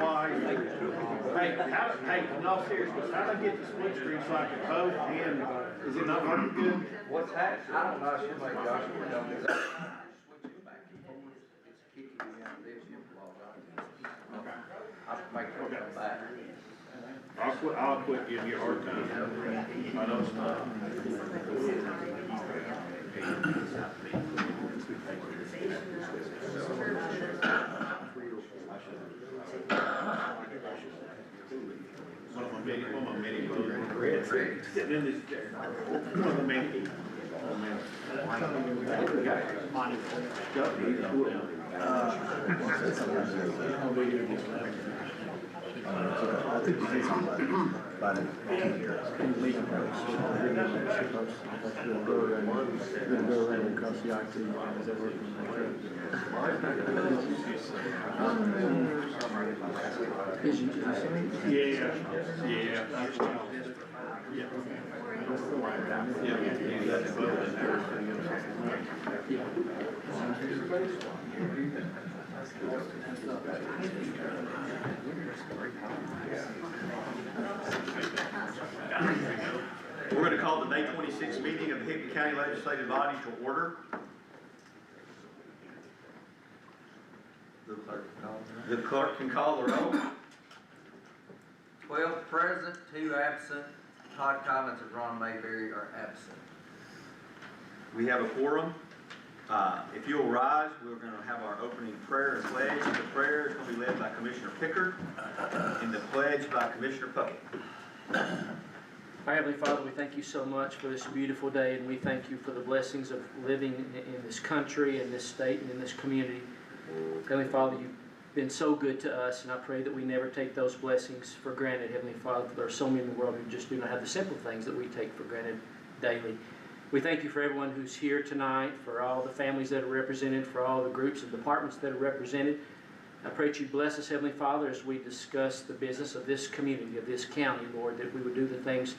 why. Hey, in all seriousness, how do I get the split screen so I can vote and is it not working good? What's happening? I don't know, somebody Joshua don't do that. Switch it back and forth, it's kicking you out of this, you log on. I'll make sure it come back. I'll quit giving you a hard time. I know it's not. One of my mini red. Then this there. One of the mini. I think you say something about it. Go around and cross the IT. Is that working? We're going to call the May 26th meeting of the Hickman County Legislative Body to order. The clerk can call the roll. 12 present, 2 absent. Todd Collins and Ron Mayberry are absent. We have a quorum. If you'll rise, we're going to have our opening prayer and pledge. The prayer is going to be led by Commissioner Pickard and the pledge by Commissioner Puckett. Our Heavenly Father, we thank you so much for this beautiful day, and we thank you for the blessings of living in this country, in this state, and in this community. Heavenly Father, you've been so good to us, and I pray that we never take those blessings for granted, Heavenly Father, for there are so many in the world who just do not have the simple things that we take for granted daily. We thank you for everyone who's here tonight, for all the families that are represented, for all the groups and departments that are represented. I pray that you bless us, Heavenly Father, as we discuss the business of this community, of this county, Lord, that we would do the things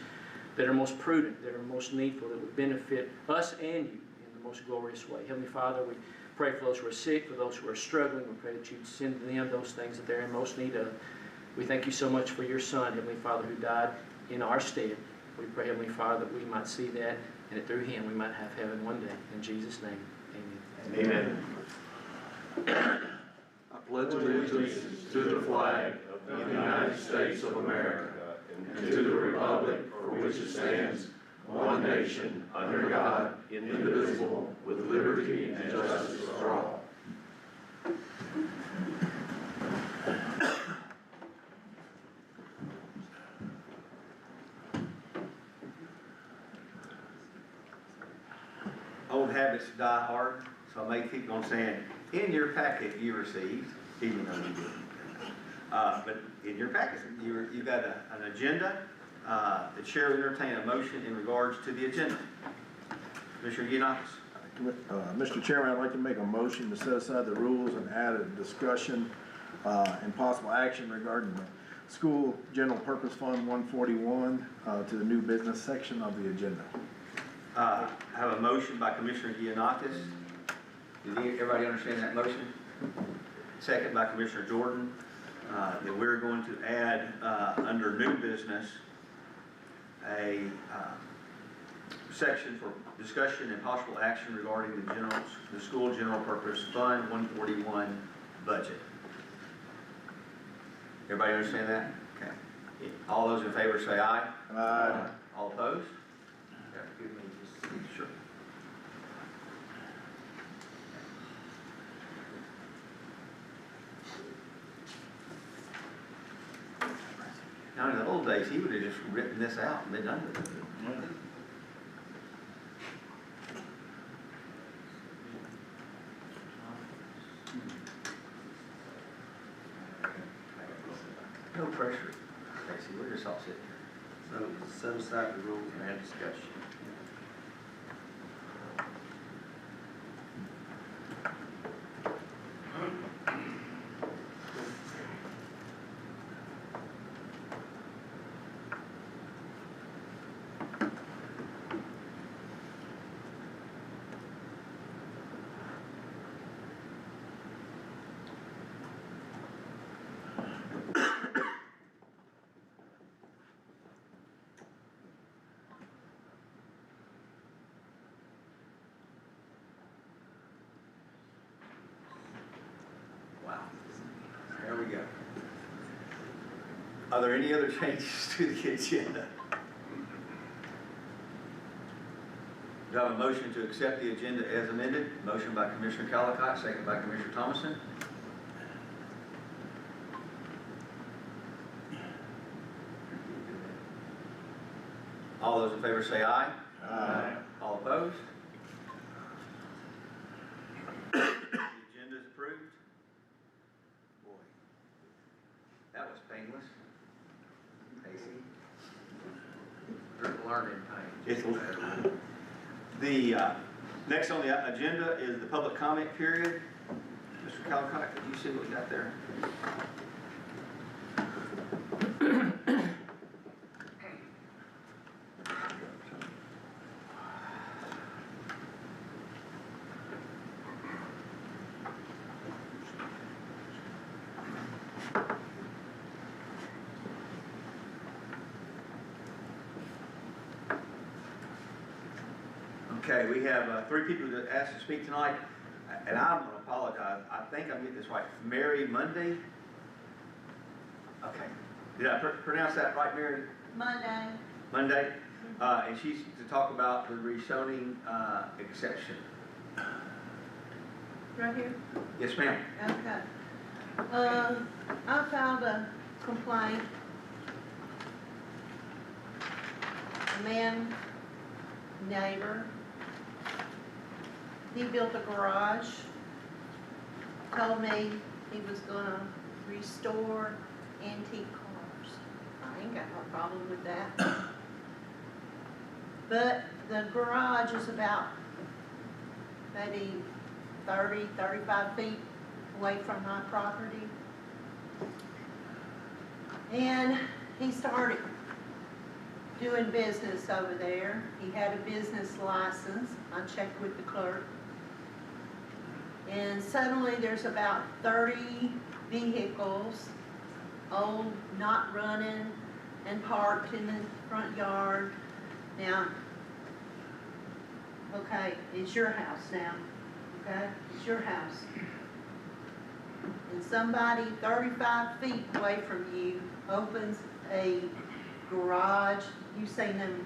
that are most prudent, that are most needful, that would benefit us and you in the most glorious way. Heavenly Father, we pray for those who are sick, for those who are struggling. We pray that you'd send to them those things that they're in most need of. We thank you so much for your Son, Heavenly Father, who died in our stead. We pray, Heavenly Father, that we might see that, and that through him we might have heaven one day. In Jesus' name, amen. Amen. I pledge allegiance to the flag of the United States of America and to the republic for which it stands, one nation, under God, indivisible, with liberty and justice for all. Old habits die hard, so I may keep on saying, in your packet you received, even though you didn't. But in your packet, you've got an agenda. The chair will entertain a motion in regards to the agenda. Commissioner Giannakis. Mr. Chairman, I'd like to make a motion to set aside the rules and add a discussion and possible action regarding the School General Purpose Fund 141 to the new business section of the agenda. I have a motion by Commissioner Giannakis. Did everybody understand that motion? Second by Commissioner Jordan. That we're going to add under new business a section for discussion and possible action regarding the School General Purpose Fund 141 budget. Everybody understand that? Okay. All those in favor say aye. Aye. All opposed? Sure. Now in the old days, he would have just written this out and been done with it. No pressure, Tracy. We're just all sitting here. So set aside the rules and have discussion. Are there any other changes to the agenda? Do I have a motion to accept the agenda as amended? Motion by Commissioner Colacott, second by Commissioner Thomason. All those in favor say aye. Aye. All opposed? The agenda is approved. Boy, that was painless. Casey. Learning pain. It's, the, next on the agenda is the public comment period. Mr. Calcott, could you see what we got there? Okay, we have three people that asked to speak tonight, and I'm going to apologize. I think I'm getting this right. Mary Monday? Okay. Did I pronounce that right, Mary? Monday. Monday? And she's to talk about the rezoning exception. Right here? Yes, ma'am. Okay. I filed a complaint. A man, neighbor, he built a garage, told me he was gonna restore antique cars. I ain't got no problem with that. But the garage is about maybe 30, 35 feet away from my property. And he started doing business over there. He had a business license. I checked with the clerk. And suddenly there's about 30 vehicles, old, not running, and parked in the front yard. Now, okay, it's your house now, okay? It's your house. And somebody 35 feet away from you opens a garage. You've seen them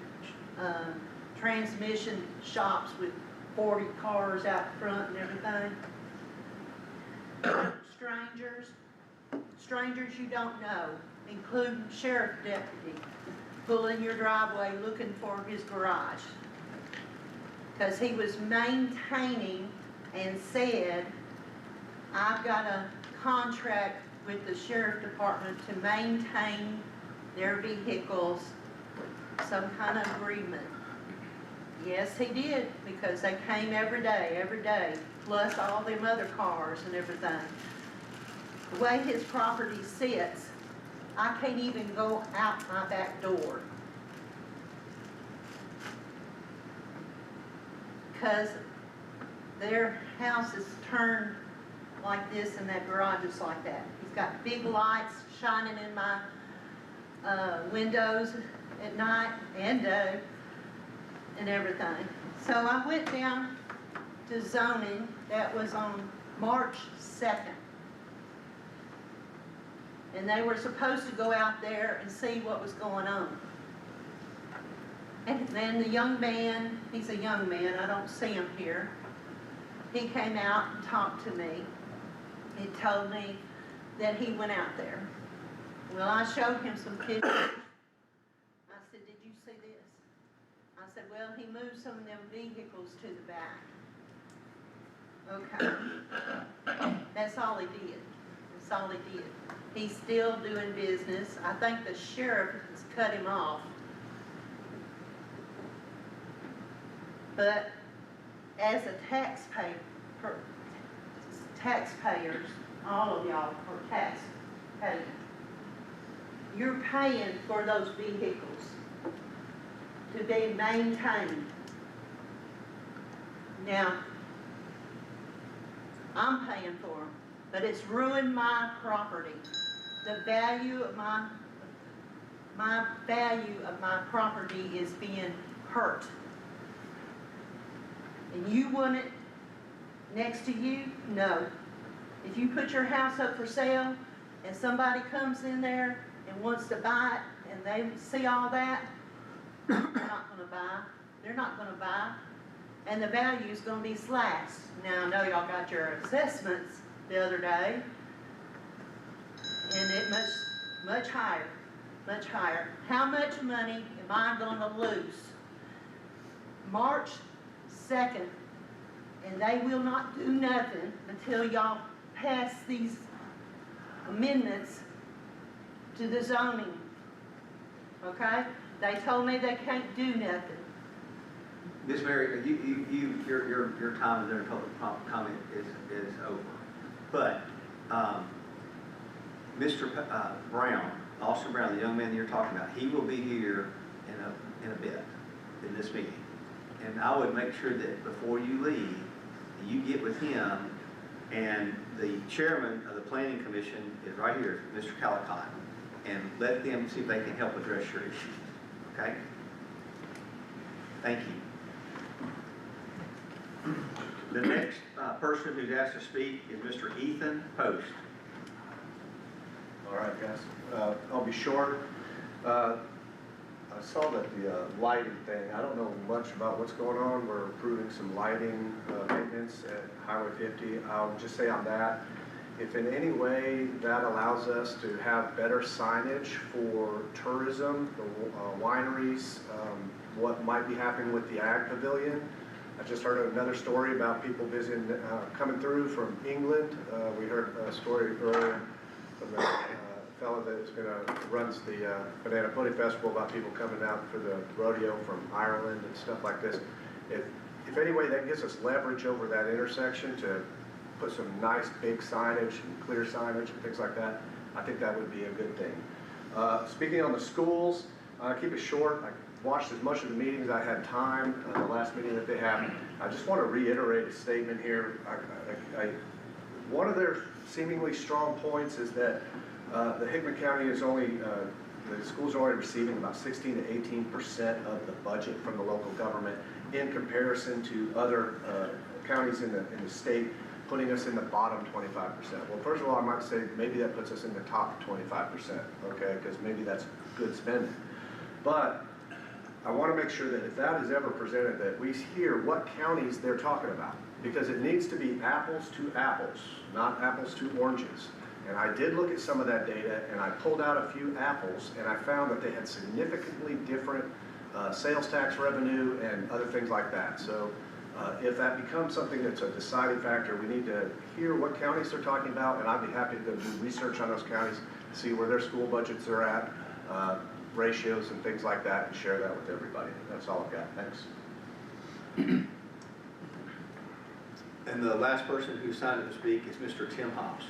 transmission shops with 40 cars out front and everything. Strangers you don't know, including sheriff deputy, pull in your driveway looking for his garage. Because he was maintaining and said, I've got a contract with the sheriff department to maintain their vehicles, some kind of agreement. Yes, he did, because they came every day, plus all them other cars and everything. The way his property sits, I can't even go out my back door. Because their house is turned like this and that garage is like that. He's got big lights shining in my windows at night and day and everything. So I went down to zoning. That was on March 2nd. And they were supposed to go out there and see what was going on. And then the young man, he's a young man, I don't see him here. He came out and talked to me. He told me that he went out there. Well, I showed him some pictures. I said, did you see this? I said, well, he moved some of them vehicles to the back. Okay. That's all he did. That's all he did. He's still doing business. I think the sheriff has cut him off. But as a taxpayers, all of y'all are taxpayers. You're paying for those vehicles to be maintained. Now, I'm paying for them, but it's ruined my property. The value of my value of my property is being hurt. And you want it next to you? No. If you put your house up for sale and somebody comes in there and wants to buy it, and they see all that, they're not gonna buy, they're not gonna buy, and the value's gonna be slashed. Now, I know y'all got your assessments the other day, and it much higher, much higher. How much money am I gonna lose? March 2nd, and they will not do nothing until y'all pass these amendments to the zoning, okay? They told me they can't do nothing. Ms. Mary, your time during public comment is over. But, Mr. Brown, Officer Brown, the young man you're talking about, he will be here in a bit, in this meeting. And I would make sure that before you leave, you get with him, and the chairman of the planning commission is right here, Mr. Calicott, and let them see if they can help address your issue, okay? Thank you. The next person who's asked to speak is Mr. Ethan Post. All right, guys, I'll be short. I saw that the lighting thing, I don't know much about what's going on. We're approving some lighting maintenance at Highway 50. I'll just say on that, if in any way that allows us to have better signage for tourism, the wineries, what might be happening with the Ag Pavilion. I just heard another story about people visiting, coming through from England. We heard a story earlier from the fellow that runs the Banana Pudding Festival about people coming out for the rodeo from Ireland and stuff like this. If any way that gives us leverage over that intersection to put some nice big signage and clear signage and things like that, I think that would be a good thing. Speaking on the schools, keep it short. I watched as much of the meetings I had time, the last meeting that they had. I just want to reiterate a statement here. One of their seemingly strong points is that the Hickman County is only, the schools are only receiving about 16 to 18% of the budget from the local government in comparison to other counties in the state, putting us in the bottom 25%. Well, first of all, I might say maybe that puts us in the top 25%, okay, because maybe that's good spending. But I want to make sure that if that is ever presented, that we hear what counties they're talking about, because it needs to be apples to apples, not apples to oranges. And I did look at some of that data, and I pulled out a few apples, and I found that they had significantly different sales tax revenue and other things like that. So if that becomes something that's a deciding factor, we need to hear what counties they're talking about, and I'd be happy to do research on those counties, see where their school budgets are at, ratios and things like that, and share that with everybody. That's all I've got. Thanks. And the last person who signed up to speak is Mr. Tim Hobbs.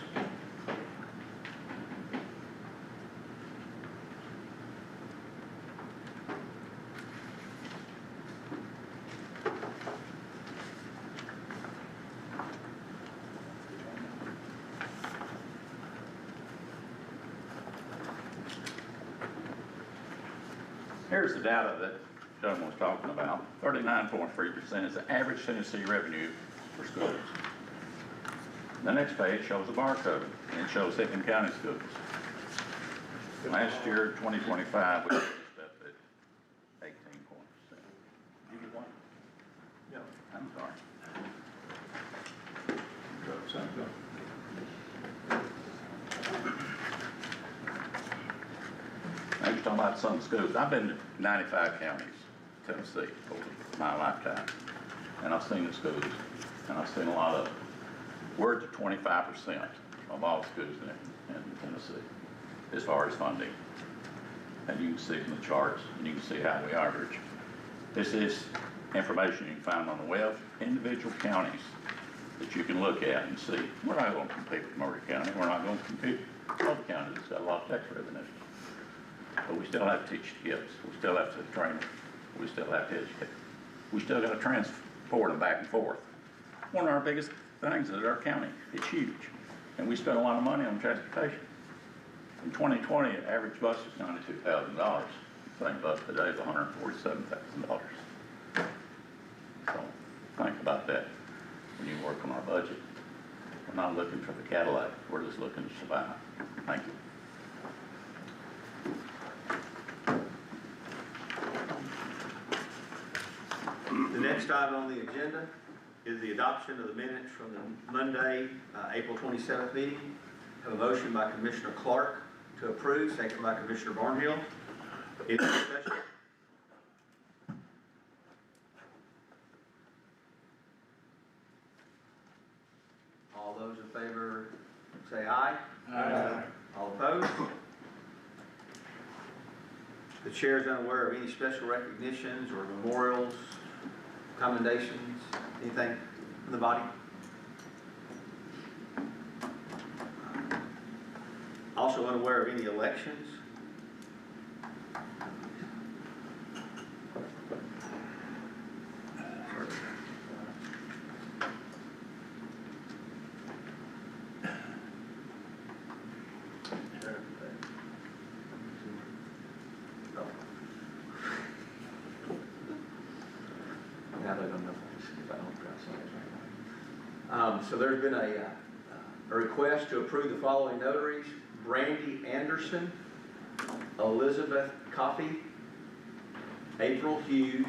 Here's the data that John was talking about. 39.3% is the average Tennessee revenue for schools. The next page shows a barcode, and it shows Hickman County schools. Last year, 2025, we finished up at 18%. You get one? Yeah. I'm sorry. I was talking about some schools. I've been to 95 counties, Tennessee, over my lifetime. And I've seen the schools, and I've seen a lot of them. We're at 25% of all schools in Tennessee, as far as funding. And you can see from the charts, and you can see how we average. This is information you can find on the web, individual counties that you can look at and see. We're not going to compete with Murray County. We're not going to compete with other counties that's got a lot of tax revenue. But we still have to teach the kids. We still have to train them. We still have to educate. We still got to transport them back and forth. One of our biggest things is our county. It's huge. And we spend a lot of money on transportation. In 2020, the average bus was $92,000. The same bus today is $147,000. So think about that when you work on our budget. We're not looking for the Cadillac, we're just looking to survive. Thank you. The next item on the agenda is the adoption of the minutes from the Monday, April 27th meeting. Have a motion by Commissioner Clark to approve, second by Commissioner Barnhill. Any discussion? All those in favor say aye. Aye. All opposed? The chair is unaware of any special recognitions or memorials, commendations, anything from the body. Also unaware of any elections. So there's been a request to approve the following notaries: Brandy Anderson, Elizabeth Coffey, April Hughes,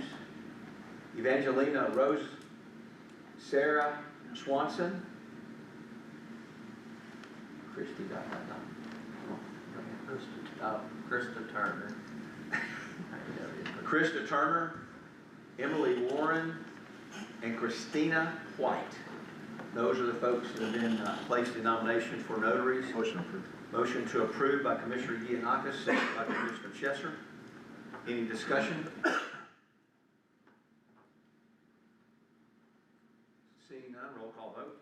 Evangelina Rose, Sarah Swanson, Christy got that down. Krista Turner. Krista Turner, Emily Warren, and Christina White. Those are the folks that have been placed in nomination for notaries. Motion approved. Motion to approve by Commissioner Giannakis, second by Commissioner Chesser. Any discussion? Seeing none, roll call vote.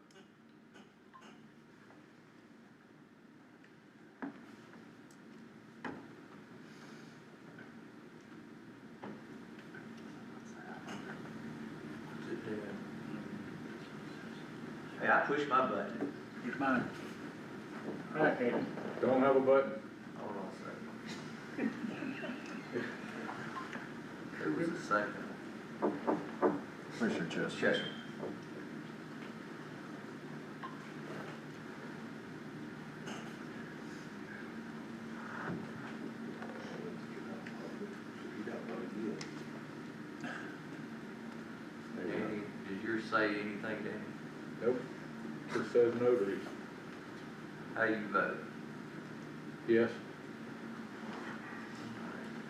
Hey, I pushed my button. Here's mine. Don't have a button. Hold on a second. Who was the second? Commissioner Chester. Chesser. Danny, did yours say anything, Danny? Nope. It says notaries. How you vote? Yes.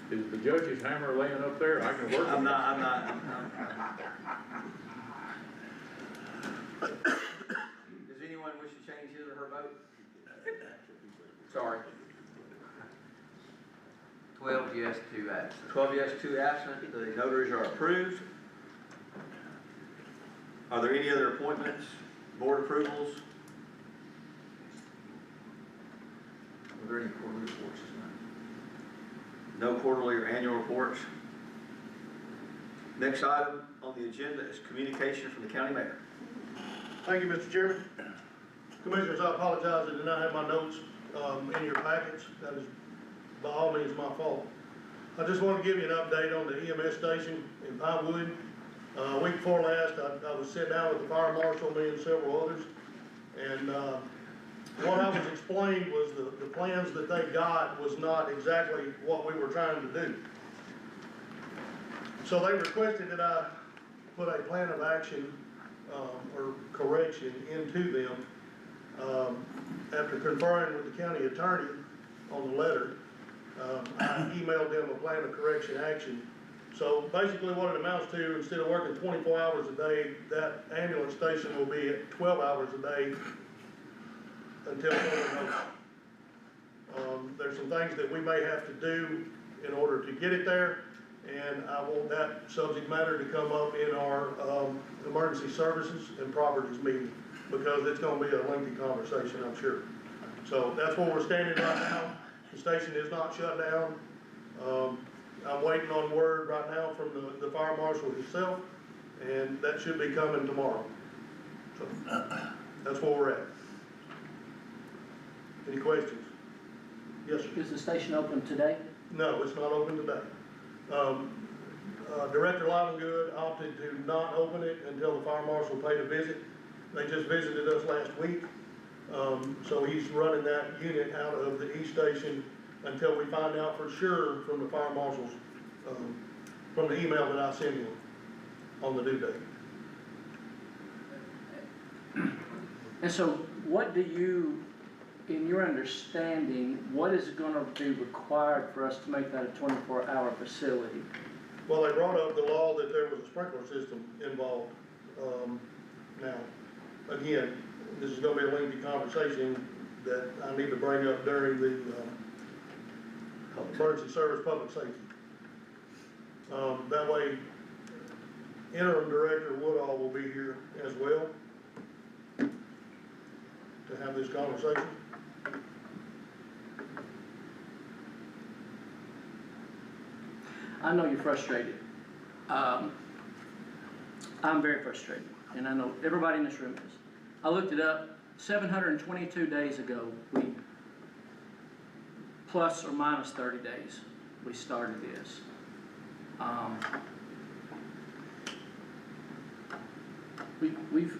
Is the judge's hammer laying up there? I can work. I'm not. Does anyone wish to change his or her vote? Sorry. 12 yes, 2 absent. 12 yes, 2 absent. The notaries are approved. Are there any other appointments, board approvals? Are there any quarterly reports? No quarterly or annual reports. Next item on the agenda is communication from the county mayor. Thank you, Mr. Chairman. Commissioners, I apologize, I did not have my notes in your packets. That is by all means my fault. I just want to give you an update on the EMS station in Pinewood. Week before last, I was sitting down with the fire marshal, me and several others, and what I was explained was the plans that they got was not exactly what we were trying to do. So they requested that I put a plan of action or correction into them. After conferring with the county attorney on the letter, I emailed them a plan of correction action. So basically what it amounts to, instead of working 24 hours a day, that ambulance station will be at 12 hours a day until further notice. There's some things that we may have to do in order to get it there, and I want that subject matter to come up in our emergency services and properties meeting, because it's gonna be a lengthy conversation, I'm sure. So that's where we're standing right now. The station is not shut down. I'm waiting on word right now from the fire marshal himself, and that should be coming tomorrow. So that's where we're at. Any questions? Yes, sir. Is the station open today? No, it's not open today. Director Livengood opted to not open it until the fire marshal paid a visit. They just visited us last week, So he's running that unit out of the East Station until we find out for sure from the fire marshals, from the email that I sent him on the due date. And so what do you, in your understanding, what is gonna be required for us to make that a 24-hour facility? Well, they brought up the law that there was a sprinkler system involved. Now, again, this is gonna be a lengthy conversation that I need to bring up during the, emergency service public safety. That way, interim director Woodall will be here as well to have this conversation. I know you're frustrated. I'm very frustrated, and I know everybody in this room is. I looked it up, 722 days ago, we, plus or minus 30 days, we started this. We've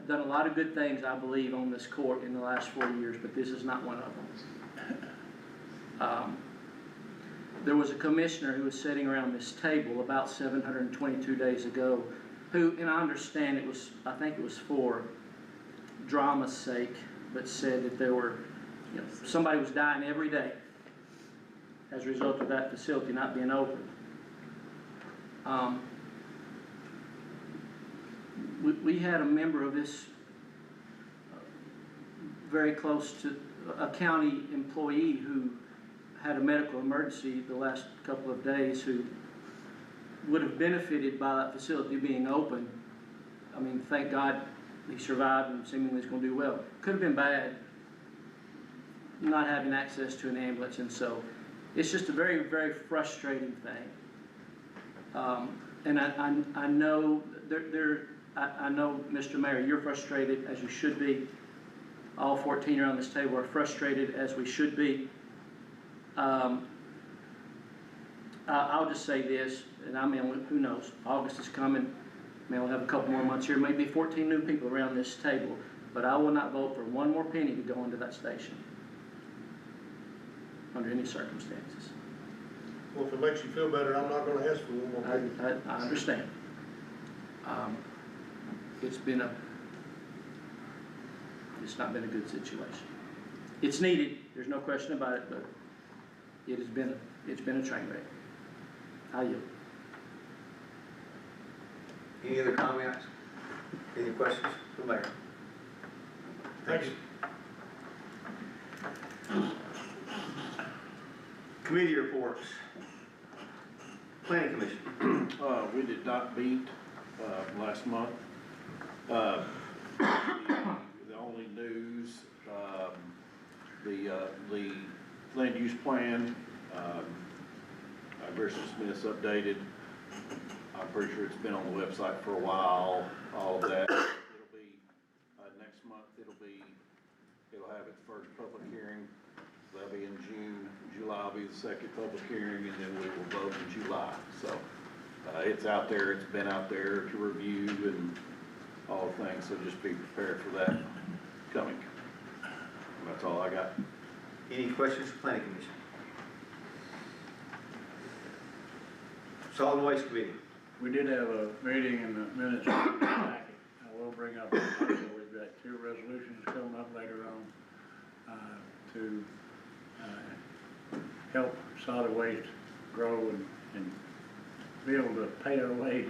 done a lot of good things, I believe, on this court in the last 4 years, but this is not one of them. There was a commissioner who was sitting around this table about 722 days ago, who, and I understand it was, I think it was for drama's sake, but said that there were, you know, somebody was dying every day as a result of that facility not being open. We had a member of this very close to a county employee who had a medical emergency the last couple of days who would have benefited by that facility being open. I mean, thank God he survived and seemingly is going to do well. Could have been bad not having access to an ambulance, and so it's just a very, very frustrating thing. And I know I know, Mr. Mayor, you're frustrated, as you should be. All 14 around this table are frustrated, as we should be. I'll just say this, and I mean, who knows? August is coming. Maybe we'll have a couple more months here, maybe 14 new people around this table. But I will not vote for one more penny to go into that station under any circumstances. Well, if it makes you feel better, I'm not gonna ask for one more penny. I understand. It's not been a good situation. It's needed, there's no question about it, but it's been a train wreck. I yield. Any other comments? Any questions for the mayor? Thank you. Committee reports. Planning Commission. We did not meet, last month. The only news, the land use plan, versus Smith's updated. I'm pretty sure it's been on the website for a while, all of that. It'll be, next month, it'll have its first public hearing. That'll be in June. July will be the second public hearing, and then we will vote in July. So, it's out there, it's been out there to review and all things, so just be prepared for that coming. That's all I got. Any questions for Planning Commission? Solid Waste Committee. We did have a meeting in the minutes. I will bring up, we've got 2 resolutions coming up later on to help solid waste grow and be able to pay our way.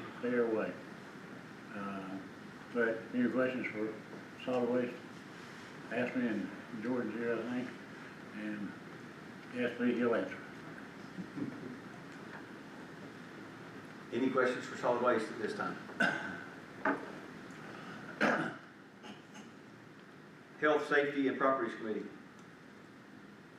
But any questions for solid waste? Ask me, and Jordan's here, I think, and ask me, he'll answer. Any questions for solid waste at this time? Health, Safety, and Properties Committee.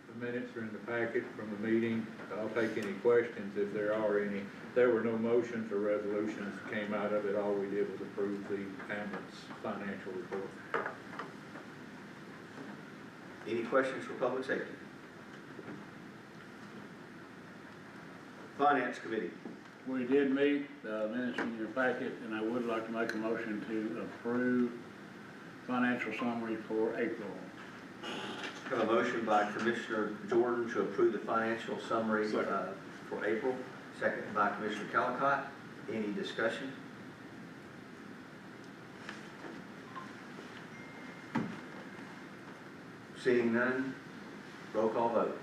The minutes are in the packet from the meeting. I'll take any questions if there are any. There were no motions or resolutions that came out of it. All we did was approve the ambulance financial report. Any questions for Public Safety? Finance Committee. We did meet, minutes in your packet, and I would like to make a motion to approve financial summary for April. Have a motion by Commissioner Jordan to approve the financial summary for April, second by Commissioner Callicott. Any discussion? Seeing none, roll call vote.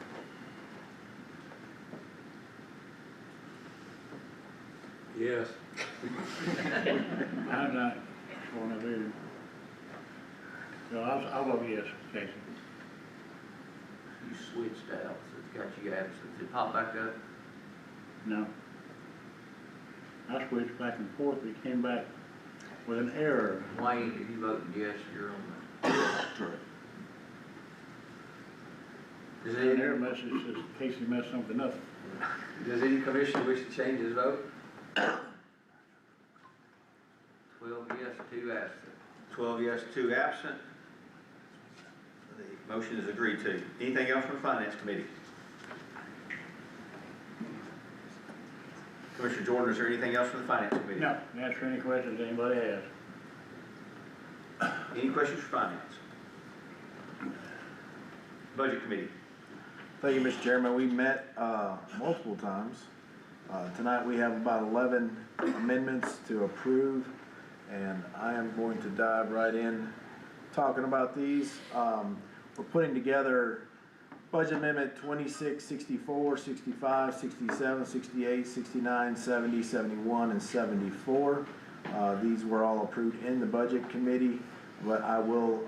Yes. I'm not gonna do. So I'll vote yes, Casey. You switched out, so it's got you absent. Did it pop back up? No. I switched back and forth, we came back with an error. Wayne, if you voted yes, you're on the. Correct. Does An any, error message says Casey messed something up. does any commissioner wish to change his vote? 12 yes, 2 absent. 12 yes, 2 absent. The motion is agreed to. Anything else from the Finance Committee? Commissioner Jordan, is there anything else from the Finance Committee? No, answer any questions anybody has. Any questions for Finance? Budget Committee. Thank you, Mr. Chairman. We met multiple times. Tonight we have about 11 amendments to approve, and I am going to dive right in talking about these. We're putting together Budget Amendment 26, 64, 65, 67, 68, 69, 70, 71, and 74. These were all approved in the Budget Committee, but I will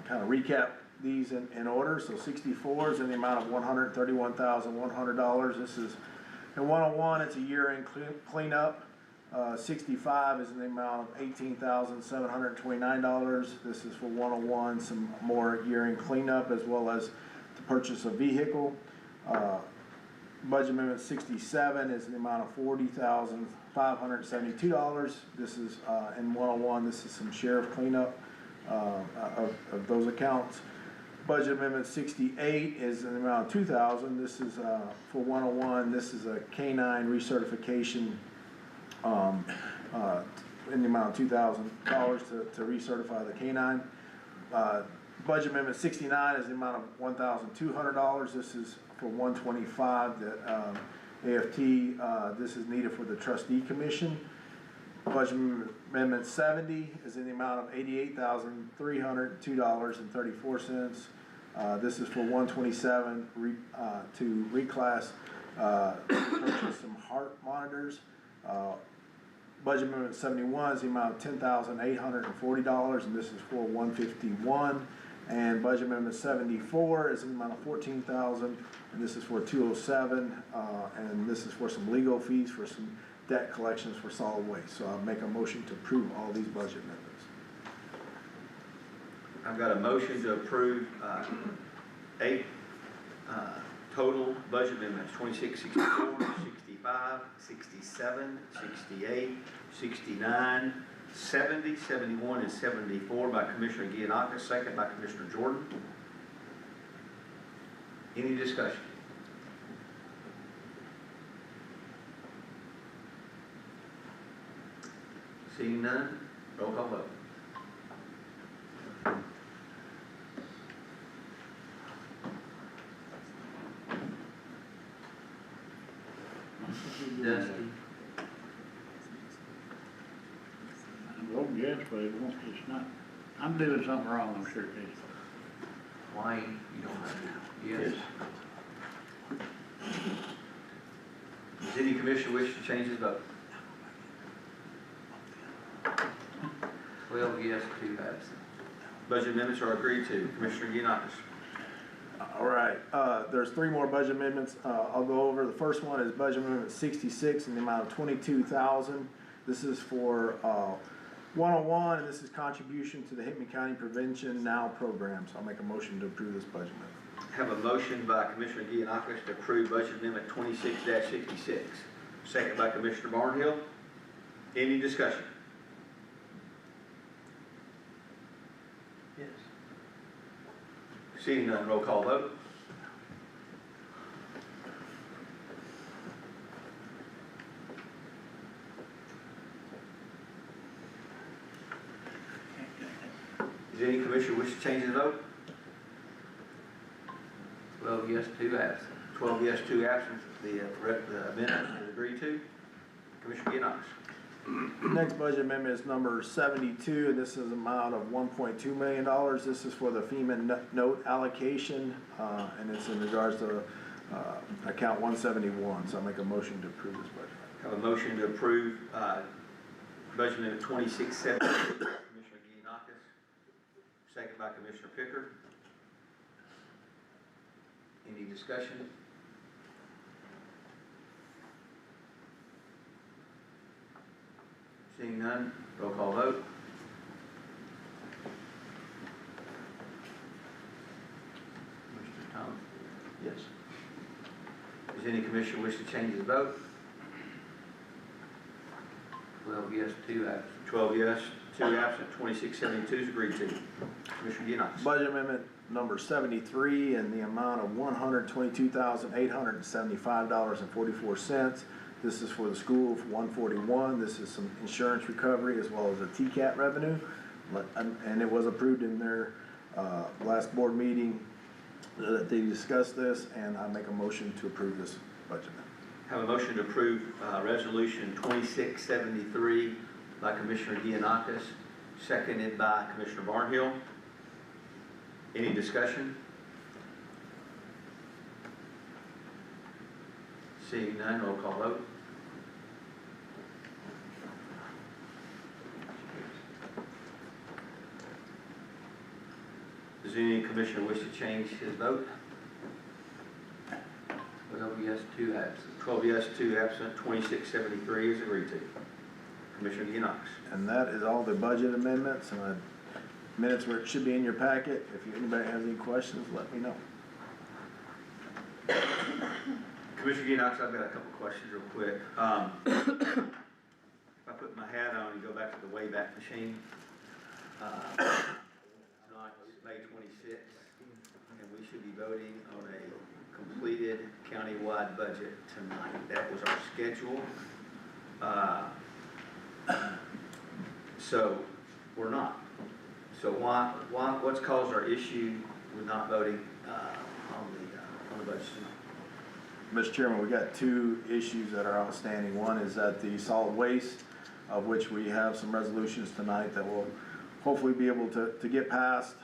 kind of recap these in order. So 64 is in the amount of $131,100. This is in 101, it's a year-end cleanup. 65 is in the amount of $18,729. This is for 101, some more year-end cleanup as well as to purchase a vehicle. Budget Amendment 67 is in the amount of $40,572. This is in 101, this is some sheriff cleanup of those accounts. Budget Amendment 68 is in the amount of $2,000. This is for 101. This is a K-9 recertification in the amount of $2,000 to recertify the K-9. Budget Amendment 69 is the amount of $1,200. This is for 125 that AFT, this is needed for the trustee commission. Budget Amendment 70 is in the amount of $88,302.34. This is for 127 to reclass, purchase some heart monitors. Budget Amendment 71 is the amount of $10,840, and this is for 151. And Budget Amendment 74 is the amount of $14,000, and this is for 207. And this is for some legal fees for some debt collections for solid waste. So I'll make a motion to approve all these budget amendments. I've got a motion to approve 8 total budget amendments, 26, 64, 65, 67, 68, 69, 70, 71, and 74 by Commissioner Giannakis, second by Commissioner Jordan. Any discussion? Seeing none, roll call vote. Dusty, I'm voting yes, but it won't, it's not, I'm doing something wrong, I'm sure, Casey. Wayne, you don't have to, yes. Does any commissioner wish to change his vote? 12 yes, 2 absent. Budget amendments are agreed to. Commissioner Giannakis. All right, there's 3 more budget amendments. I'll go over. The first one is Budget Amendment 66 in the amount of $22,000. This is for 101, and this is contribution to the Hickman County Prevention Now program. So I'll make a motion to approve this budget amendment. Have a motion by Commissioner Giannakis to approve budget amendment 26-66. Second by Commissioner Barnhill. Any discussion? Yes. Seeing none, roll call vote. Does any commissioner wish to change his vote? 12 yes, 2 absent. 12 yes, 2 absent. The amendment is agreed to. Commissioner Gianakis. Next budget amendment is number 72, and this is an amount of $1.2 million. This is for the FEMA note allocation, and it's in regards to account 171. So I make a motion to approve this budget. Have a motion to approve budget amendment 2670. Commissioner Gianakis, second by Commissioner Pickard. Any discussion? Seeing none, roll call vote. Mr. Thomas? Yes. Does any commissioner wish to change his vote? 12 yes, 2 absent. 12 yes, 2 absent, 2672 is agreed to. Commissioner Gianakis. Budget amendment number 73 in the amount of $122,875.44. This is for the school of 141. This is some insurance recovery as well as a TCAT revenue. And it was approved in their last board meeting that they discussed this, and I make a motion to approve this budget. Have a motion to approve resolution 2673 by Commissioner Gianakis, seconded by Commissioner Barnhill. Any discussion? Seeing none, roll call vote. Does any commissioner wish to change his vote? 12 yes, 2 absent. 12 yes, 2 absent, 2673 is agreed to. Commissioner Gianakis. And that is all the budget amendments, and minutes where it should be in your packet. If anybody has any questions, let me know. Commissioner Gianakis, I've got a couple questions real quick. If I put my hat on and go back to the Wayback Machine, tonight is May 26th, and we should be voting on a completed countywide budget tonight. That was our schedule. So we're not. So what's caused our issue with not voting on the budget tonight? Mr. Chairman, we got two issues that are outstanding. One is that the solid waste, of which we have some resolutions tonight that will hopefully be able to get passed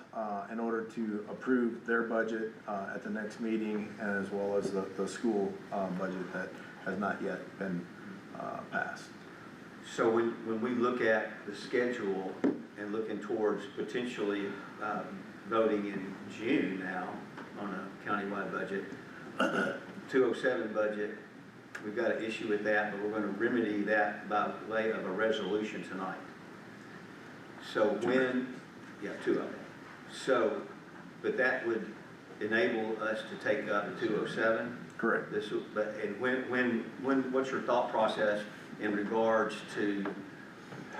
in order to approve their budget at the next meeting, and as well as the school budget that has not yet been passed. So when we look at the schedule and looking towards potentially voting in June now on a countywide budget, 207 budget, we've got an issue with that, but we're going to remedy that by way of a resolution tonight. So two of them. So, but that would enable us to take up the 207. Correct. What's your thought process in regards to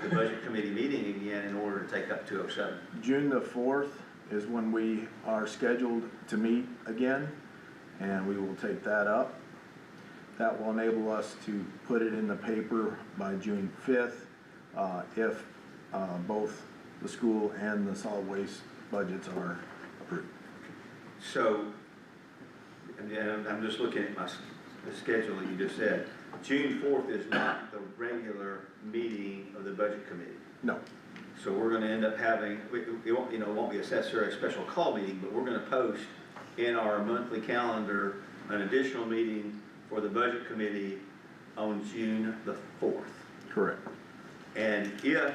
the budget committee meeting again in order to take up 207? June the 4th is when we are scheduled to meet again, and we will take that up. That will enable us to put it in the paper by June 5th if both the school and the solid waste budgets are approved. So, and I'm just looking at the schedule that you just said. June 4th is not the regular meeting of the budget committee. No. So we're going to end up having, it won't be a special call meeting, but we're going to post in our monthly calendar an additional meeting for the budget committee on June the 4th. Correct. And if,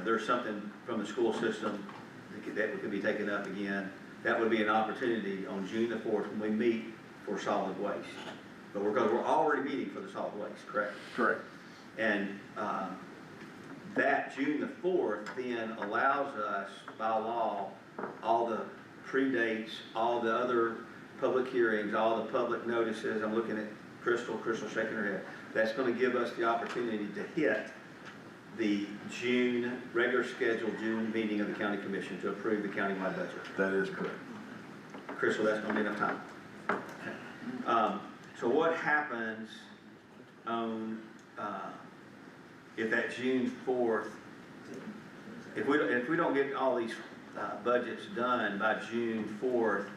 there's something from the school system that could be taken up again, that would be an opportunity on June the 4th when we meet for solid waste. But we're already meeting for the solid waste, correct? Correct. And that June the 4th then allows us, by law, all the predates, all the other public hearings, all the public notices. I'm looking at Crystal shaking her head. That's going to give us the opportunity to hit the regular scheduled June meeting of the county commission to approve the countywide budget. That is correct. Crystal, that's going to be enough time. So what happens on, if that June 4th if we don't get all these, budgets done by June 4th,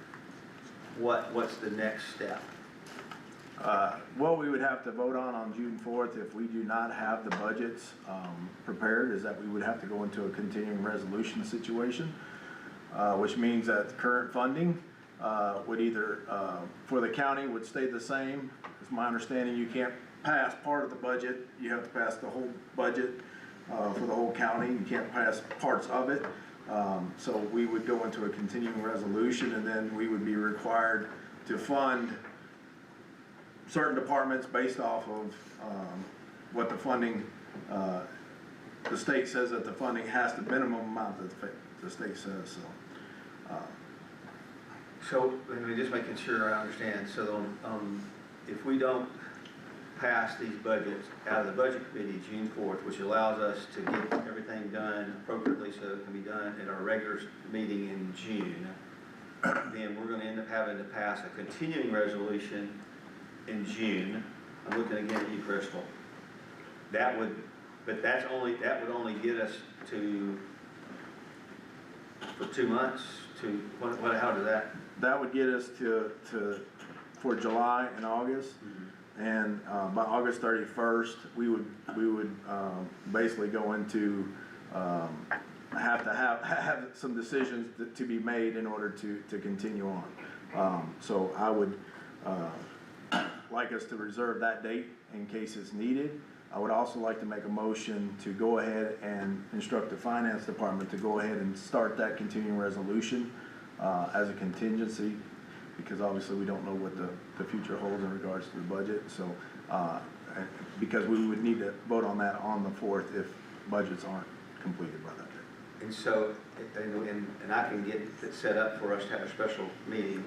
what's the next step? What we would have to vote on June 4th, if we do not have the budgets prepared, is that we would have to go into a continuing resolution situation, which means that the current funding would either, for the county, would stay the same. It's my understanding you can't pass part of the budget, you have to pass the whole budget for the whole county, you can't pass parts of it. So we would go into a continuing resolution, and then we would be required to fund certain departments based off of what the funding, the state says that the funding has the minimum amount that the state says, so. So, let me just making sure I understand, so, if we don't pass these budgets out of the budget committee June 4th, which allows us to get everything done appropriately so it can be done at our regular meeting in June, then we're gonna end up having to pass a continuing resolution in June. I'm looking again at you, Crystal. That would only get us to, for 2 months, how does that? That would get us for July and August. And by August 31st, we would basically go into, have to have some decisions to be made in order to continue on. So I would like us to reserve that date in case it's needed. I would also like to make a motion to go ahead and instruct the finance department to go ahead and start that continuing resolution as a contingency, because obviously we don't know what the future holds in regards to the budget. So, because we would need to vote on that on the 4th if budgets aren't completed by that day. And so, and I can get it set up for us to have a special meeting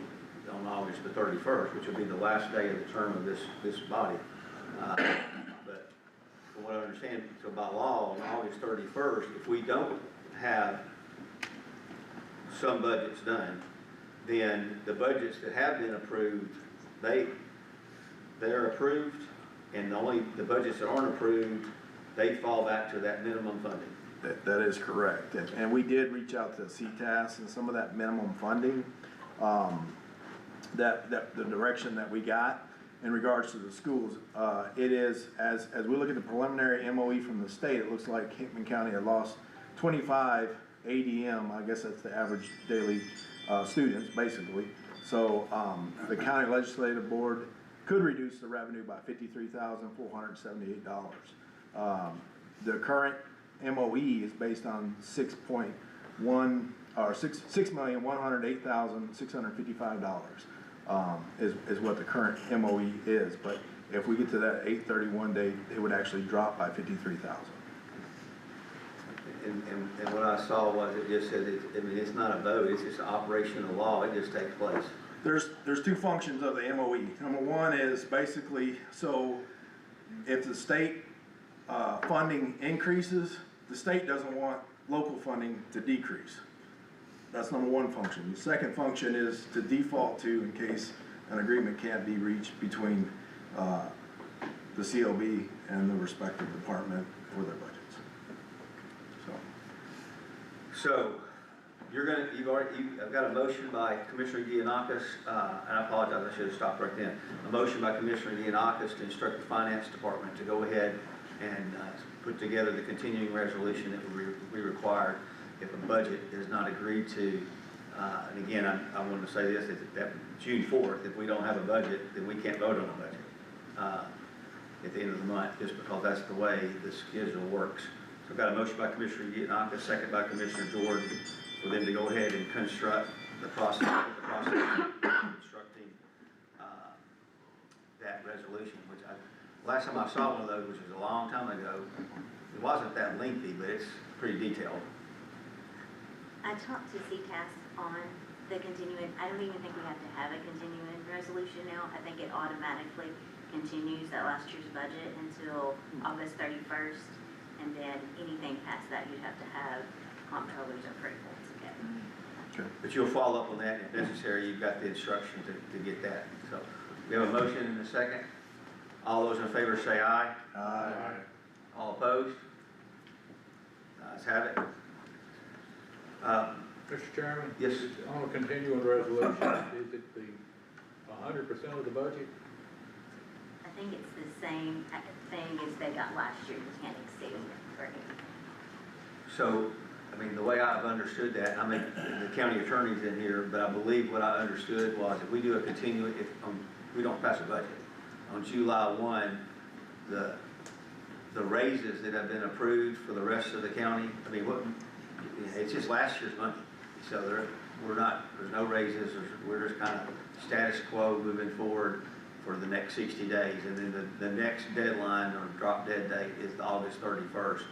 on August the 31st, which will be the last day of the term of this body. But from what I understand, so by law, on August 31st, if we don't have some budgets done, then the budgets that have been approved, they're approved, and the budgets that aren't approved, they fall back to that minimum funding. That is correct. And we did reach out to CTAS, and some of that minimum funding, that the direction that we got in regards to the schools, it is, as we look at the preliminary MOE from the state, it looks like Hickman County had lost 25 ADM, I guess that's the average daily students, basically. So the county legislative board could reduce the revenue by $53,478. The current MOE is based on $6,108,655 is what the current MOE is. But if we get to that 8/31 date, it would actually drop by 53,000. And what I saw was it just said, it's not a vote, it's just an operation of law, it just takes place. There's two functions of the MOE. Number one is basically, so if the state funding increases, the state doesn't want local funding to decrease. That's number one function. The second function is to default to in case an agreement can't be reached between the CLB and the respective department for their budgets. So, I've got a motion by Commissioner Giannakis, and I apologize, I should have stopped right then. A motion by Commissioner Giannakis to instruct the finance department to go ahead and put together the continuing resolution that we require if a budget is not agreed to. And again, I want to say this, that June 4th, if we don't have a budget, then we can't vote on a budget at the end of the month, just because that's the way the schedule works. So I've got a motion by Commissioner Giannakis, second by Commissioner Jordan, for them to go ahead and construct the process of constructing that resolution, which last time I saw one of those, which was a long time ago, it wasn't that lengthy, but it's pretty detailed. I talked to CTAS on the continuing, I don't even think we have to have a continuing resolution now. I think it automatically continues that last year's budget until August 31st. And then anything past that, you'd have to have comptroller's approval to get. Okay. But you'll follow up on that, and if necessary, you've got the instruction to get that. So we have a motion and a second. All those in favor say aye. Aye. All opposed? Ayes have it. Mr. Chairman? Yes. On a continuing resolution, is it the 100% of the budget? I think it's the same thing as they got last year, you can't exceed it, correct? So, I mean, the way I've understood that, I mean, the county attorney's in here, but I believe what I understood was if we do a continuing, if we don't pass a budget, on July 1, the raises that have been approved for the rest of the county, I mean, it's just last year's money. So there's no raises, we're just kind of status quo moving forward for the next 60 days. And then the next deadline or drop dead date is August 31st,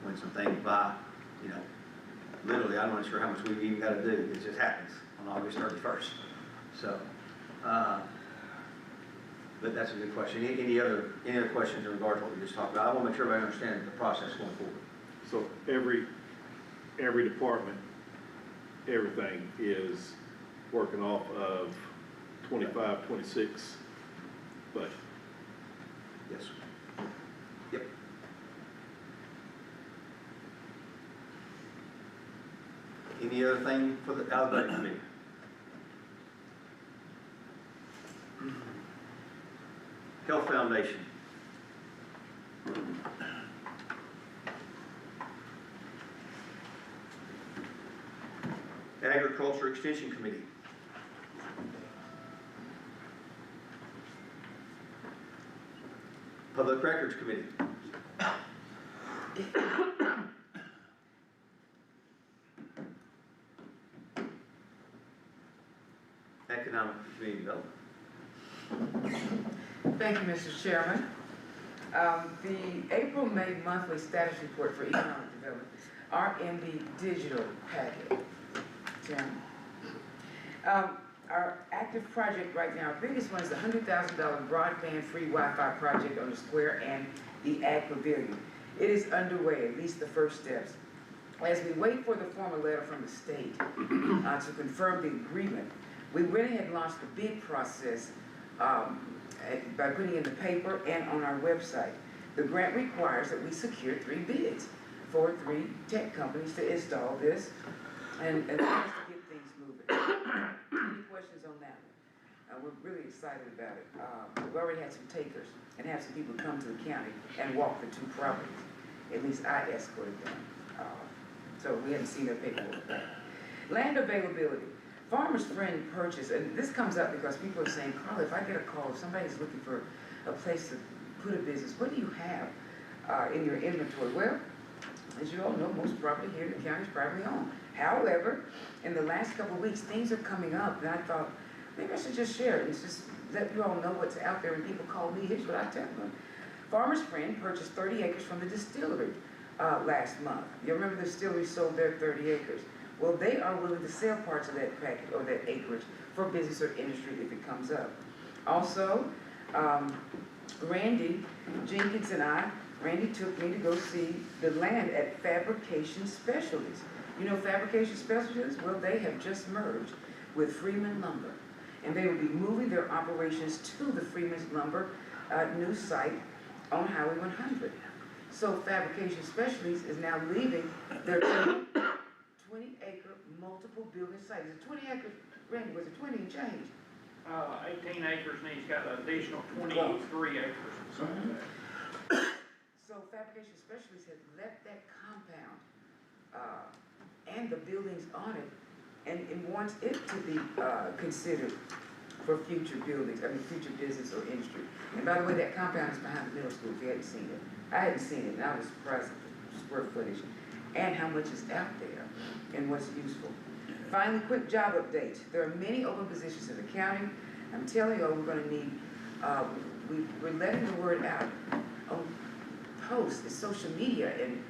when some things by, you know, literally, I'm not sure how much we've even got to do. It just happens on August 31st. So, but that's a good question. Any other questions in regards to what we just talked about? I want to make sure everybody understands the process going forward. So every department, everything is working off of 25, 26 budget. Yes. Yep. Any other thing for the Algebra Committee? Health Foundation. Agriculture Extension Committee. Public Records Committee. Economic and Community Development. Thank you, Mr. Chairman. The April-May monthly status report for economic development are in the digital packet, Chairman. Our active project right now, our biggest one is the $100,000 broadband free Wi-Fi project on the square and the Ag Pavilion. It is underway, at least the first steps. As we wait for the formal letter from the state to confirm the agreement, we went ahead and launched the bid process by putting in the paper and on our website. The grant requires that we secure 3 bids for 3 tech companies to install this and to get things moving. Any questions on that one? We're really excited about it. We've already had some takers and had some people come to the county and walk the 2 properties. At least I escorted them. So we haven't seen their paperwork back. Land availability. Farmer's Friend purchase, and this comes up because people are saying, Carla, if I get a call, if somebody's looking for a place to put a business, what do you have in your inventory? Well, as you all know, most property here in the county is privately owned. However, in the last couple of weeks, things are coming up, and I thought, maybe I should just share it and just let you all know what's out there. When people call me, here's what I tell them. Farmer's Friend purchased 30 acres from the distillery last month. You remember the distillery sold their 30 acres. Well, they are willing to sell parts of that package or that acreage for business or industry if it comes up. Also, Randy Jenkins and Randy took me to go see the land at Fabrication Specialties. You know Fabrication Specialties? Well, they have just merged with Freeman Lumber, and they will be moving their operations to the Freeman Lumber new site on Highway 100. So Fabrication Specialties is now leaving their 20-acre multiple building site. Is it 20 acres, Randy, was it 20 and change? 18 acres, and he's got an additional 23 acres. So Fabrication Specialties has left that compound and the buildings on it and wants it to be considered for future buildings, future business or industry. And by the way, that compound is behind the middle school, if you hadn't seen it. I hadn't seen it, and I was surprised at the square footage and how much is out there and what's useful. Finally, quick job updates. There are many open positions in the county. I'm telling you, we're gonna need, we're letting the word out on posts and social media, and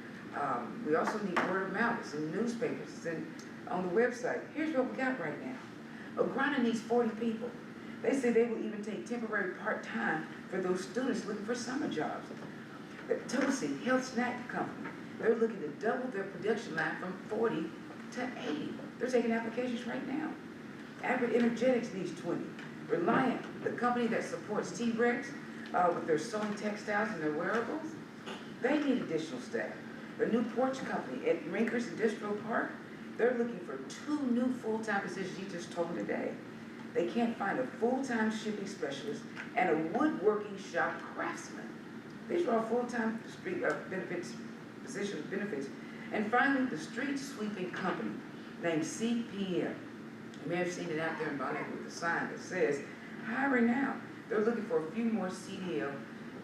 we also need word of mouth. It's in newspapers, it's on the website. Here's what we got right now. Agrana needs 40 people. They say they will even take temporary part-time for those students looking for summer jobs. The Tosi Health Snack Company, they're looking to double their production line from 40 to 80. They're taking applications right now. Abbott Energetics needs 20. Reliant, the company that supports T-Rex with their sewing textiles and their wearables, they need additional staff. The new porch company at Rinkers Industrial Park, They're looking for 2 new full-time positions, he just told me today. They can't find a full-time shipping specialist and a woodworking shop craftsman. These are all full-time street benefits, position benefits. And finally, the street sweeping company named CPM. You may have seen it out there in Bonnet with the sign that says, hiring now. They're looking for a few more CDL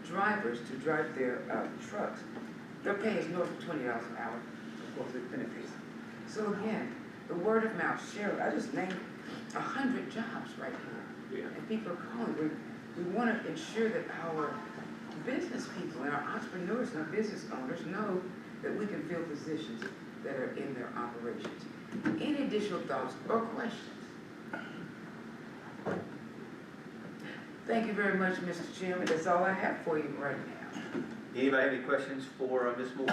drivers to drive their trucks. Their pay is north of $20 an hour, of course, with benefits. So again, the word of mouth, share. I just named 100 jobs right here. Yeah. And people are calling. We want to ensure that our business people and our entrepreneurs and our business owners know that we can fill positions that are in their operations. Any additional thoughts or questions? Thank you very much, Mr. Chairman. That's all I have for you right now. Anybody have any questions for Ms. Moore?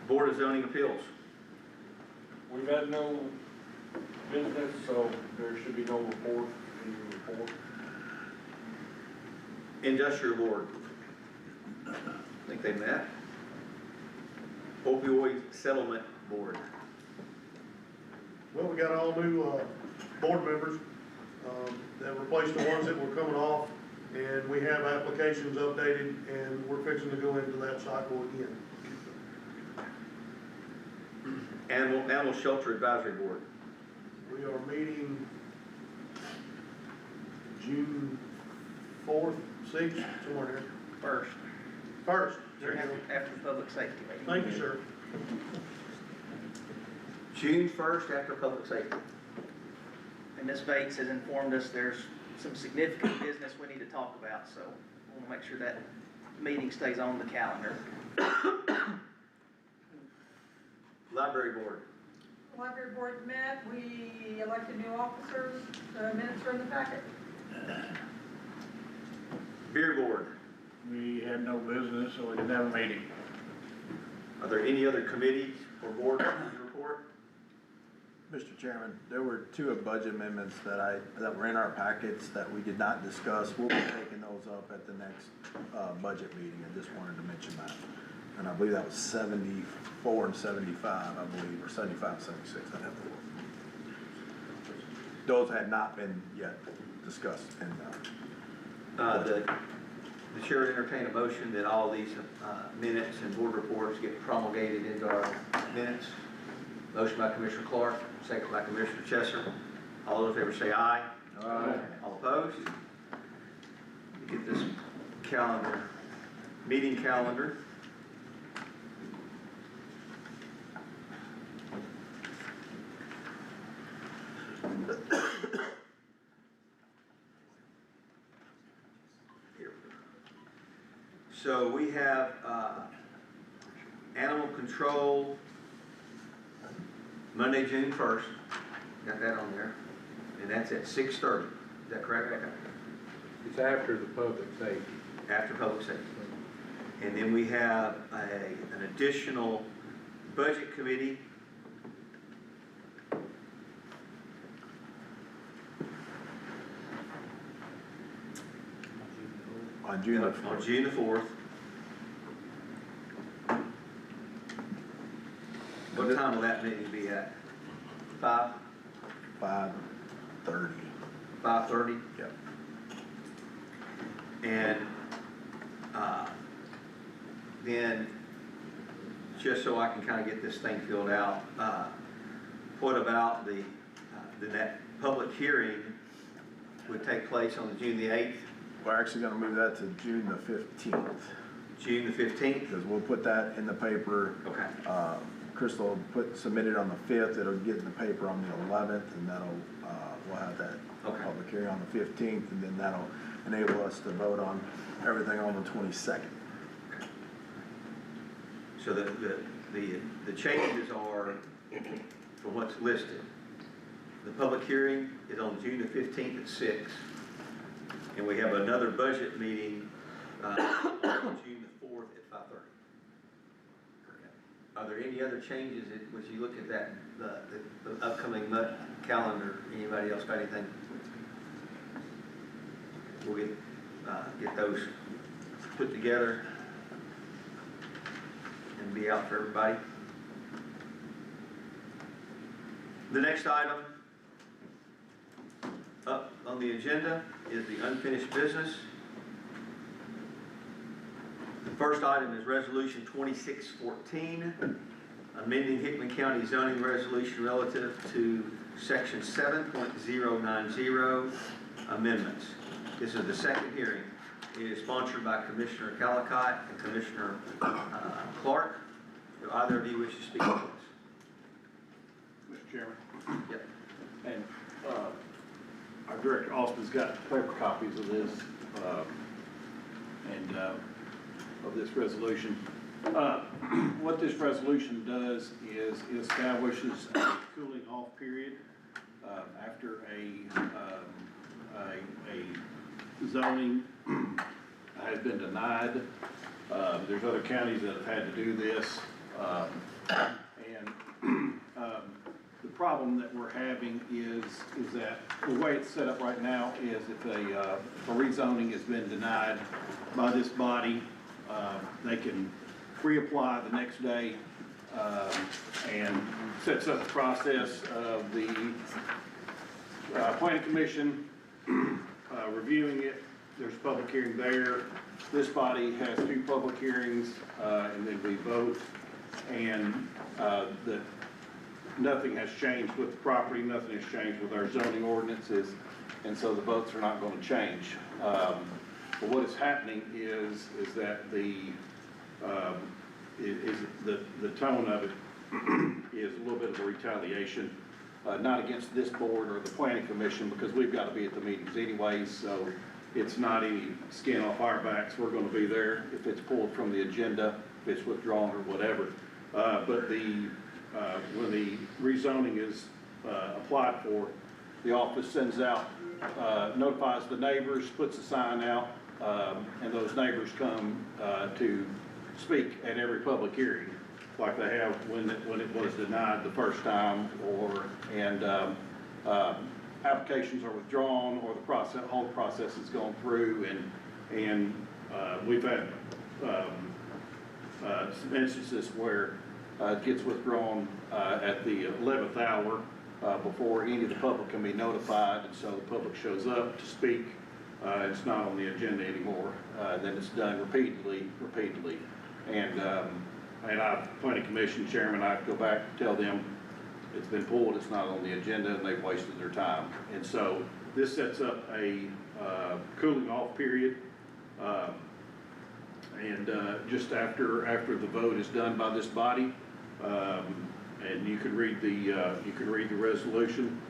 Board of Zoning Appeals. We've had no business, so there should be no report, any report. Industrial Board. I think they met. Opioid Settlement Board. Well, we got all new, board members, that replaced the ones that were coming off, and we have applications updated, and we're fixing to go into that cycle again. Animal Shelter Advisory Board. We are meeting June 4th, 6th, somewhere there. First. There you go. After public safety meeting. Thank you, sir. June 1st after Public Safety. And Ms. Bates has informed us there's some significant business we need to talk about, so I want to make sure that meeting stays on the calendar. Library Board. Library board met, we elected new officers, the minutes are in the packet. Beer Board. We had no business, so we didn't have a meeting. Are there any other committees or boards to report? Mr. Chairman, there were 2 budget amendments that were in our packets that we did not discuss. We'll be taking those up at the next budget meeting. I just wanted to mention that. And I believe that was 74 and 75, I believe, or 75 and 76. I'd have to look. Those had not been yet discussed in The chair would entertain a motion that all these minutes and board reports get promulgated into our minutes. Motion by Commissioner Clark, second by Commissioner Chesser. All those in favor say aye. Aye. All opposed? Get this calendar, meeting calendar. So we have animal control, Monday, June 1st. Got that on there. And that's at 6:30. Is that correct, Becca? It's after the public safety. After public safety. And then we have an additional budget committee. On June the 4th. On June the 4th. What time will that meeting be at? 5? 5:30. 5:30? Yep. And then, just so I can kind of get this thing filled out, what about that public hearing would take place on June the 8th? We're actually gonna move that to June the 15th. June the 15th? Because we'll put that in the paper. Okay. Crystal submit it on the 5th, it'll get in the paper on the 11th, and that'll, we'll have that public hearing on the 15th, and then that'll enable us to vote on everything on the 22nd. So the changes are from what's listed. The public hearing is on June the 15th at 6, and we have another budget meeting on June the 4th at 5:30. Are there any other changes as you look at that, the upcoming calendar? Anybody else got anything? We'll get those put together and be out for everybody. The next item up on the agenda is the unfinished business. The first item is Resolution 2614, amending Hickman County zoning resolution relative to Section 7.090 amendments. This is the second hearing. It is sponsored by Commissioner Calicott and Commissioner Clark. Do either of you wish to speak to this? Mr. Chairman. Yep. And our Director Austin's got paper copies of this, and of this resolution. What this resolution does is it establishes a cooling off period after a zoning has been denied. There's other counties that have had to do this, and the problem that we're having is that the way it's set up right now is if a rezoning has been denied by this body, they can reapply the next day, and sets up the process of the planning commission reviewing it. There's a public hearing there. This body has 2 public hearings, and then we vote, and nothing has changed with the property, nothing has changed with our zoning ordinances, and so the votes are not going to change. But what is happening is that the tone of it is a little bit of a retaliation, not against this board or the planning commission, because we've got to be at the meetings anyways, so it's not any skin off our backs. We're going to be there if it's pulled from the agenda, if it's withdrawn or whatever. But when the rezoning is applied for, the office sends out, notifies the neighbors, puts a sign out, and those neighbors come to speak at every public hearing, like they have when it was denied the first time, and applications are withdrawn, or the whole process has gone through, and we've had some instances where it gets withdrawn at the 11th hour before any of the public can be notified, and so the public shows up to speak. It's not on the agenda anymore. Then it's done repeatedly, and planning commission chairman, I have to go back and tell them it's been pulled, it's not on the agenda, and they've wasted their time. And so this sets up a cooling off period, and just after the vote is done by this body, and you can read the resolution.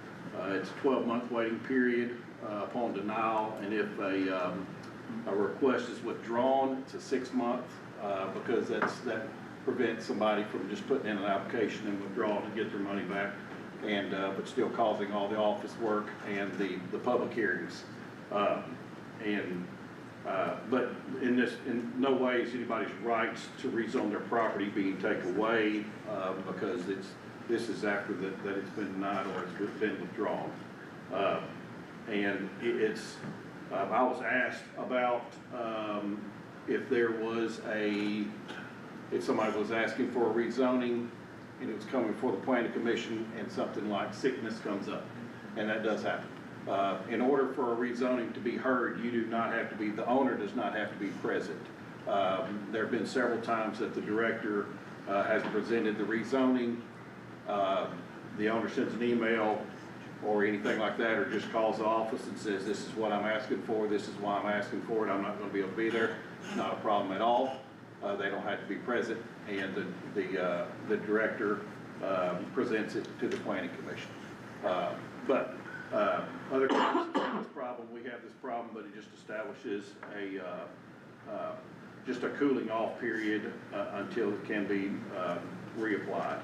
It's a 12-month waiting period upon denial, and if a request is withdrawn, it's a 6-month, because that prevents somebody from just putting in an application and withdrawing to get their money back, and but still causing all the office work and the public hearings. But in no way is anybody's rights to rezone their property being taken away, because this is after that it's been denied or it's been withdrawn. And I was asked about if there was if somebody was asking for a rezoning and it was coming before the planning commission and something like sickness comes up, and that does happen. In order for a rezoning to be heard, the owner does not have to be present. There have been several times that the director has presented the rezoning. The owner sends an email or anything like that, or just calls the office and says, this is what I'm asking for, this is why I'm asking for it, I'm not going to be able to be there. It's not a problem at all. They don't have to be present, and the director presents it to the planning commission. But other times this problem, we have this problem, but it just establishes just a cooling off period until it can be reapplied.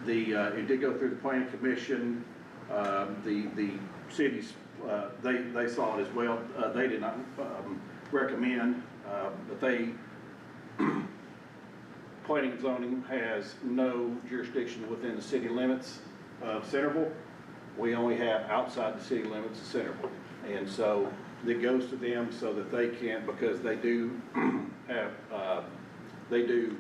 It did go through the planning commission. The cities, they saw it as well. They did not recommend, but planning and zoning has no jurisdiction within the city limits of Centerville. We only have outside the city limits of Centerville. And so that goes to them so that they can, because they do have, they do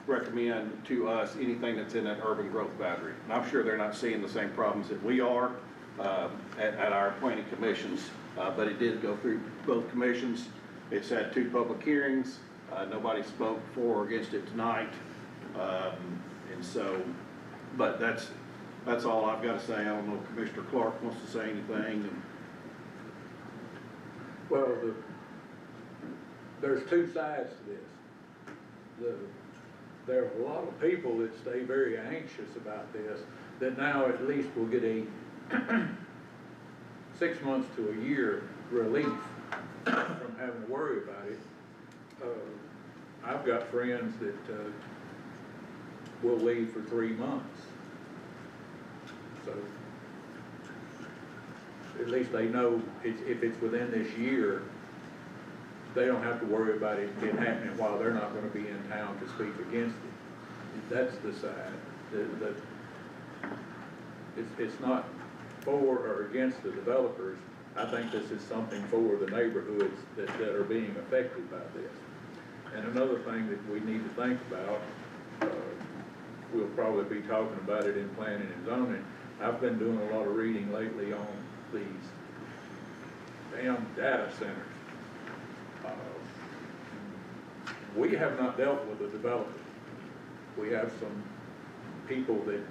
recommend to us anything that's in that urban growth boundary. And I'm sure they're not seeing the same problems that we are at our planning commissions, but it did go through both commissions. It's had 2 public hearings. Nobody spoke for or against it tonight. And so, but that's all I've got to say. I don't know if Commissioner Clark wants to say anything. Well, there's 2 sides to this. There are a lot of people that stay very anxious about this, that now at least will get a 6 months to a year relief from having to worry about it. I've got friends that will leave for 3 months. So at least they know if it's within this year, they don't have to worry about it happening while they're not going to be in town to speak against it. That's the side that it's not for or against the developers. I think this is something for the neighborhoods that are being affected by this. And another thing that we need to think about, we'll probably be talking about it in planning and zoning. I've been doing a lot of reading lately on these damn data centers. We have not dealt with the developers. We have some people that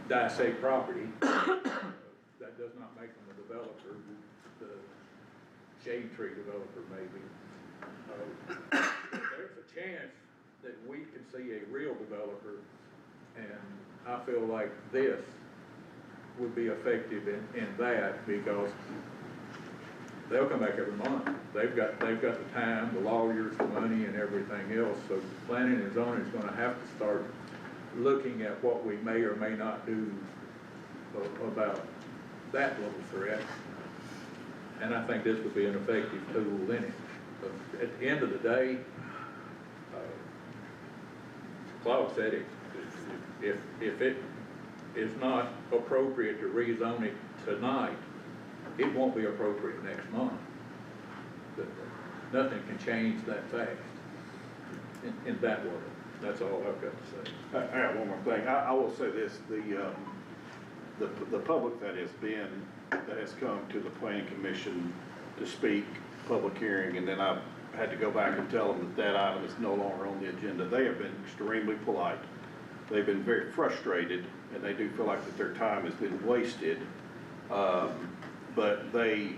dissect property. That does not make them a developer. The shade tree developer maybe. There's a chance that we could see a real developer, and I feel like this would be effective in that, because they'll come back every month. They've got the time, the lawyers, the money, and everything else. So planning and zoning is going to have to start looking at what we may or may not do about that little threat. And I think this would be an effective tool in it. But at the end of the day, Claude said it. If it is not appropriate to rezone it tonight, it won't be appropriate next month. But nothing can change that fast in that world. That's all I've got to say. I got one more thing. I will say this: the public that has come to the planning commission to speak, public hearing, and then I've had to go back and tell them that item is no longer on the agenda. They have been extremely polite. They've been very frustrated, and they do feel like that their time has been wasted. But the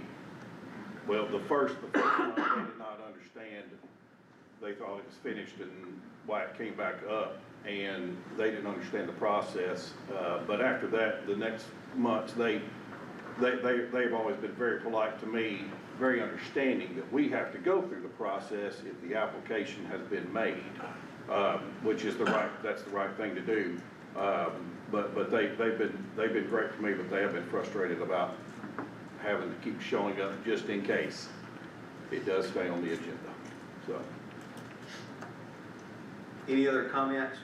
first month they did not understand. They thought it was finished and why it came back up, and they didn't understand the process. But after that, the next months, they've always been very polite to me, very understanding that we have to go through the process if the application has been made, which is that's the right thing to do. But they've been great to me, but they have been frustrated about having to keep showing up just in case it does stay on the agenda. So. Any other comments,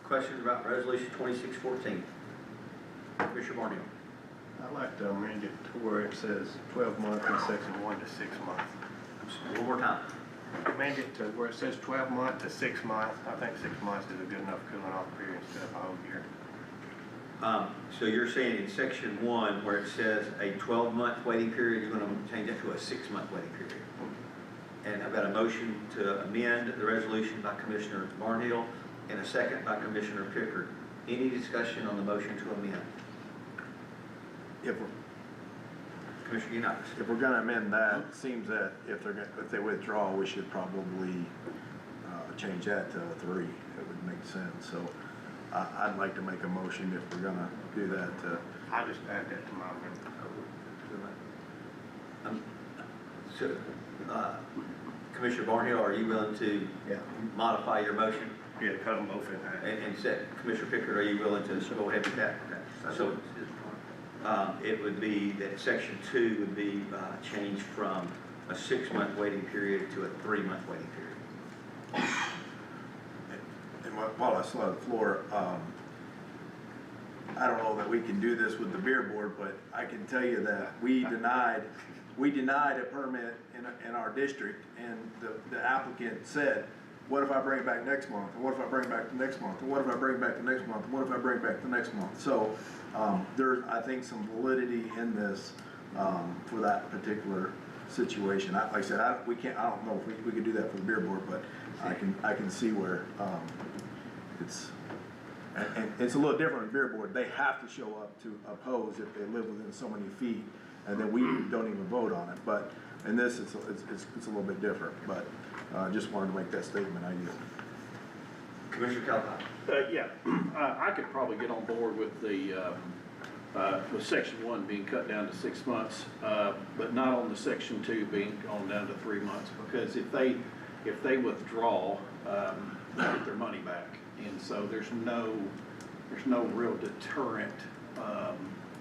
questions about resolution 2614? Commissioner Barnhill. I'd like to amend it to where it says 12 months in section 1 to 6 months. One more time. Amend it to where it says 12 months to 6 months. I think 6 months is a good enough cooling off period instead of a whole year. So you're saying in section 1 where it says a 12-month waiting period, you're going to change it to a 6-month waiting period. And I've got a motion to amend the resolution by Commissioner Barnhill and a second by Commissioner Pickard. Any discussion on the motion to amend? Commissioner Unitas. If we're gonna amend that, it seems that if they withdraw, we should probably change that to 3. It would make sense. So I'd like to make a motion if we're gonna do that. I'll just add that to my amendment. Commissioner Barnhill, are you willing to modify your motion? Yeah, cut them both in half. And Commissioner Pickard, are you willing to go ahead with that? Okay. So it would be that section 2 would be changed from a 6-month waiting period to a 3-month waiting period. And while I still have the floor, I don't know that we can do this with the beer board, but I can tell you that we denied we denied a permit in our district, and the applicant said, what if I bring it back next month, and what if I bring it back the next month, and what if I bring it back the next month, and what if I bring it back the next month? So, there's, I think, some validity in this, for that particular situation. Like I said, I don't know if we could do that for the beer board, but I can see where, it's, and it's a little different with the beer board. They have to show up to oppose if they live within so many feet, and then we don't even vote on it. But in this, it's a little bit different, but, just wanted to make that statement, I guess. Commissioner Calicut. Yeah, I could probably get on board with with section 1 being cut down to 6 months, but not on the section 2 being gone down to 3 months, because if they withdraw, they get their money back, and so there's no real deterrent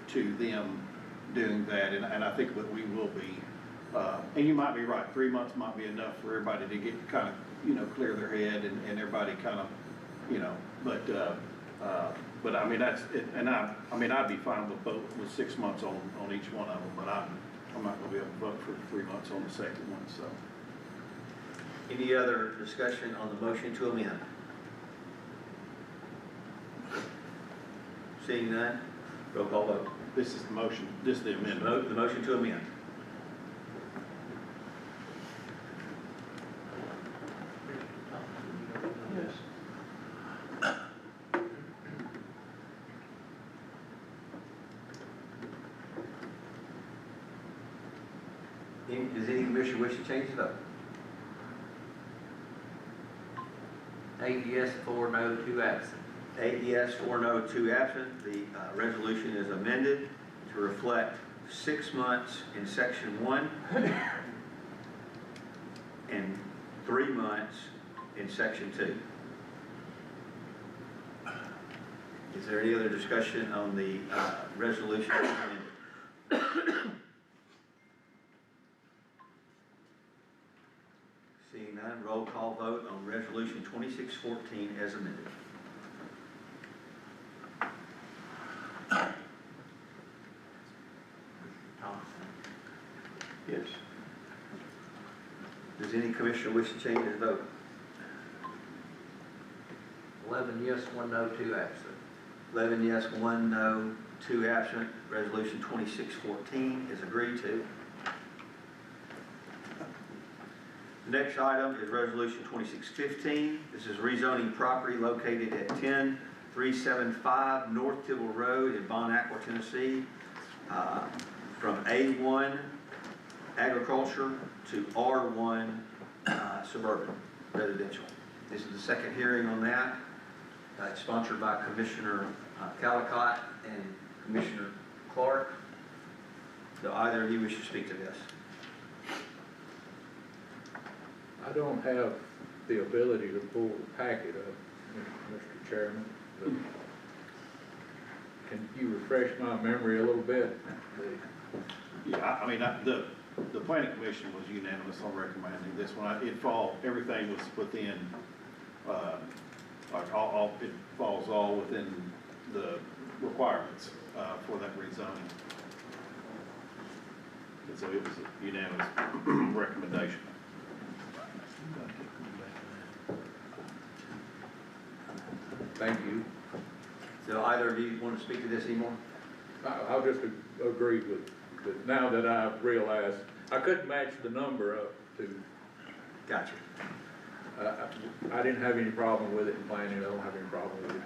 to them doing that, and I think that we will be. And you might be right, 3 months might be enough for everybody to get kind of, clear their head and everybody kind of, but I mean, that's it, and I'd be fine with both, with 6 months on each one of them, but I'm not gonna be able to vote for 3 months on the second one, so. Any other discussion on the motion to amend? Seeing none, roll call vote. This is the motion, this is the amendment. The motion to amend. Does any commissioner wish to change his vote? 8 yes, 4 no, 2 absent. 8 yes, 4 no, 2 absent. The resolution is amended to reflect 6 months in section 1 and 3 months in section 2. Is there any other discussion on the resolution as amended? Seeing none, roll call vote on resolution 2614 as amended. Yes. Does any commissioner wish to change his vote? 11 yes, 1 no, 2 absent. 11 yes, 1 no, 2 absent. Resolution 2614 is agreed to. The next item is resolution 2615. This is rezoning property located at 10375 North Tibble Road in Bon Aqua, Tennessee, from A1 agriculture to R1 suburban residential. This is the second hearing on that. It's sponsored by Commissioner Calicut and Commissioner Clark. Do either of you wish to speak to this? I don't have the ability to pull the packet up, Mr. Chairman, but can you refresh my memory a little bit? Yeah, I mean, the planning commission was unanimous on recommending this one. Everything was within, it falls all within the requirements for that rezoning. And so it was a unanimous recommendation. Thank you. So either of you want to speak to this anymore? I'll just agree with, now that I've realized, I couldn't match the number up to. Gotcha. I didn't have any problem with it in planning, I don't have any problem with it.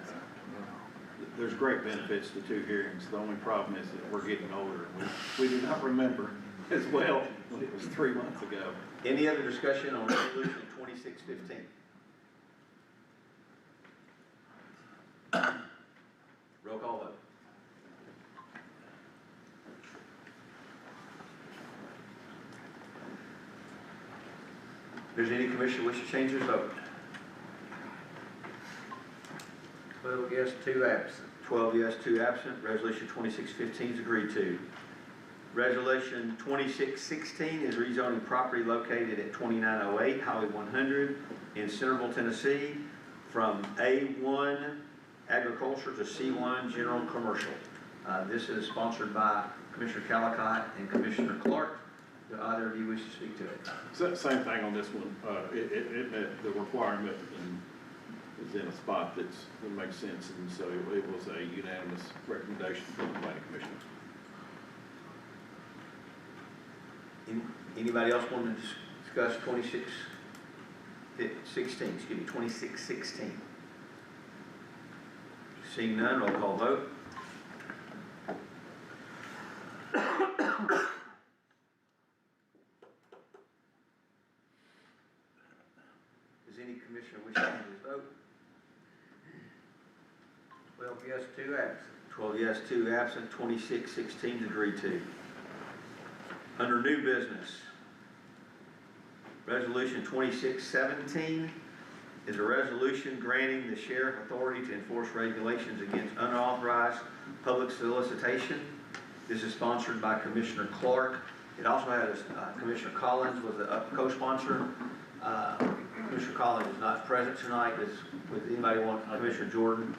There's great benefits to 2 hearings. The only problem is that we're getting older. We do not remember as well when it was 3 months ago. Any other discussion on resolution 2615? Roll call vote. Does any commissioner wish to change his vote? 12 yes, 2 absent. 12 yes, 2 absent. Resolution 2615 is agreed to. Resolution 2616 is rezoning property located at 2908 Highway 100 in Centerville, Tennessee, from A1 agriculture to C1 general commercial. This is sponsored by Commissioner Calicut and Commissioner Clark. Do either of you wish to speak to it? Same thing on this one, it met the requirement and is in a spot that makes sense, and so it was a unanimous recommendation from the planning commission. Anybody else want to discuss 2616? Seeing none, roll call vote. Does any commissioner wish to change his vote? 12 yes, 2 absent. 12 yes, 2 absent, 2616 is agreed to. Under new business, Resolution 2617 is a resolution granting the sheriff authority to enforce regulations against unauthorized public solicitation. This is sponsored by Commissioner Clark. It also has Commissioner Collins was a co-sponsor. Commissioner Collins is not present tonight. Would anybody want Commissioner Jordan?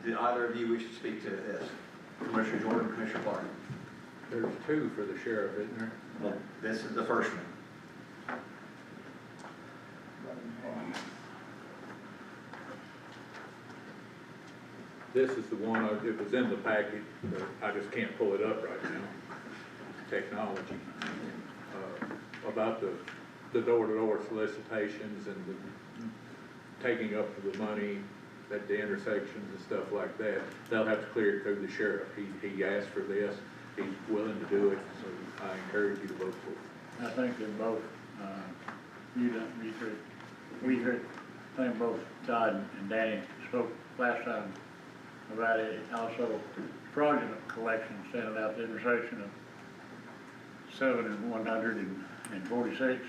Do either of you wish to speak to this? Commissioner Jordan, Commissioner Clark? There's two for the sheriff, isn't there? Well, this is the first one. This is the one, it was in the packet, but I just can't pull it up right now. Technology. About the door-to-door solicitations and the taking up of the money at the intersections and stuff like that. They'll have to clear it through the sheriff. He asked for this. He's willing to do it, so I encourage you to vote for it. I think they're both, we heard, I think both Todd and Danny spoke last time about it. Also, fraudulent collection, sending out the intersection of 7 and 146,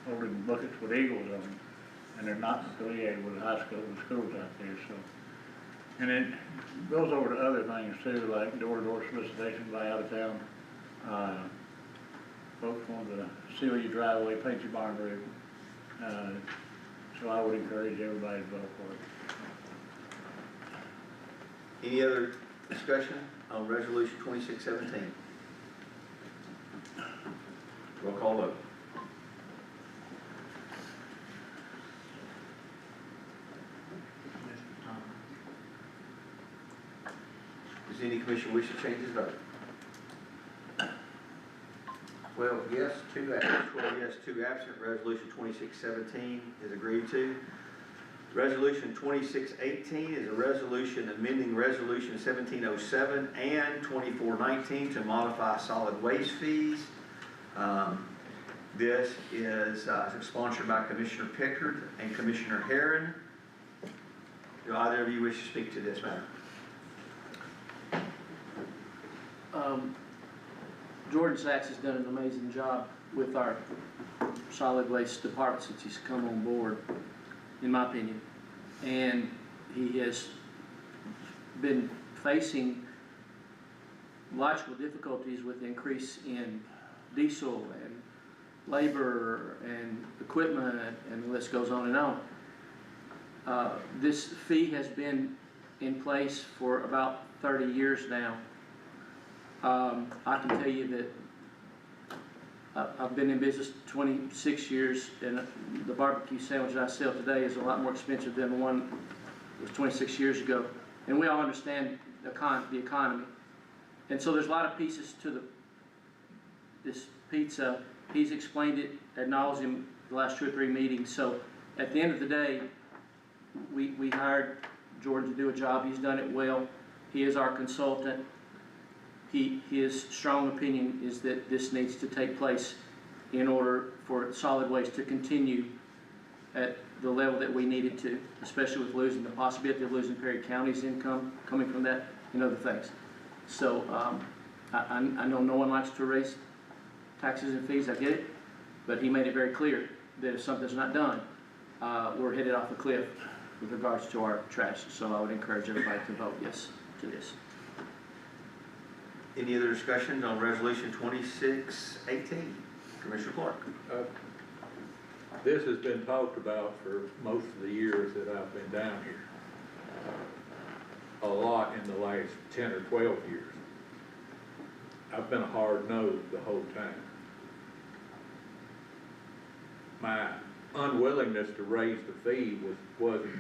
holding buckets with eagles on them, and they're not affiliated with the high school and schools out there, so. And it goes over to other things too, like door-to-door solicitation by out of town. Folks want to seal your driveway, paint your barn roof. So I would encourage everybody to vote for it. Any other discussion on Resolution 2617? Roll call vote. Does any commissioner wish to change his vote? 12 yes, 2 absent. 12 yes, 2 absent. Resolution 2617 is agreed to. Resolution 2618 is a resolution amending Resolution 1707 and 2419 to modify solid waste fees. This is sponsored by Commissioner Pickard and Commissioner Herron. Do either of you wish to speak to this matter? Jordan Sachs has done an amazing job with our solid waste department since he's come on board, in my opinion. And he has been facing logical difficulties with the increase in diesel and labor and equipment, and the list goes on and on. This fee has been in place for about 30 years now. I can tell you that I've been in business 26 years, and the barbecue sandwich I sell today is a lot more expensive than the one that was 26 years ago. And we all understand the economy. And so there's a lot of pieces to this pizza. He's explained it ad nauseum the last 2 or 3 meetings. So at the end of the day, we hired Jordan to do a job. He's done it well. He is our consultant. His strong opinion is that this needs to take place in order for solid waste to continue at the level that we need it to, especially with losing the possibility of losing Perry County's income coming from that and other things. So I know no one likes to raise taxes and fees, I get it, but he made it very clear that if something's not done, we're headed off a cliff with regards to our trash. So I would encourage everybody to vote yes to this. Any other discussion on Resolution 2618? Commissioner Clark. This has been talked about for most of the years that I've been down here. a lot in the last 10 or 12 years. I've been a hard no the whole time. My unwillingness to raise the fee wasn't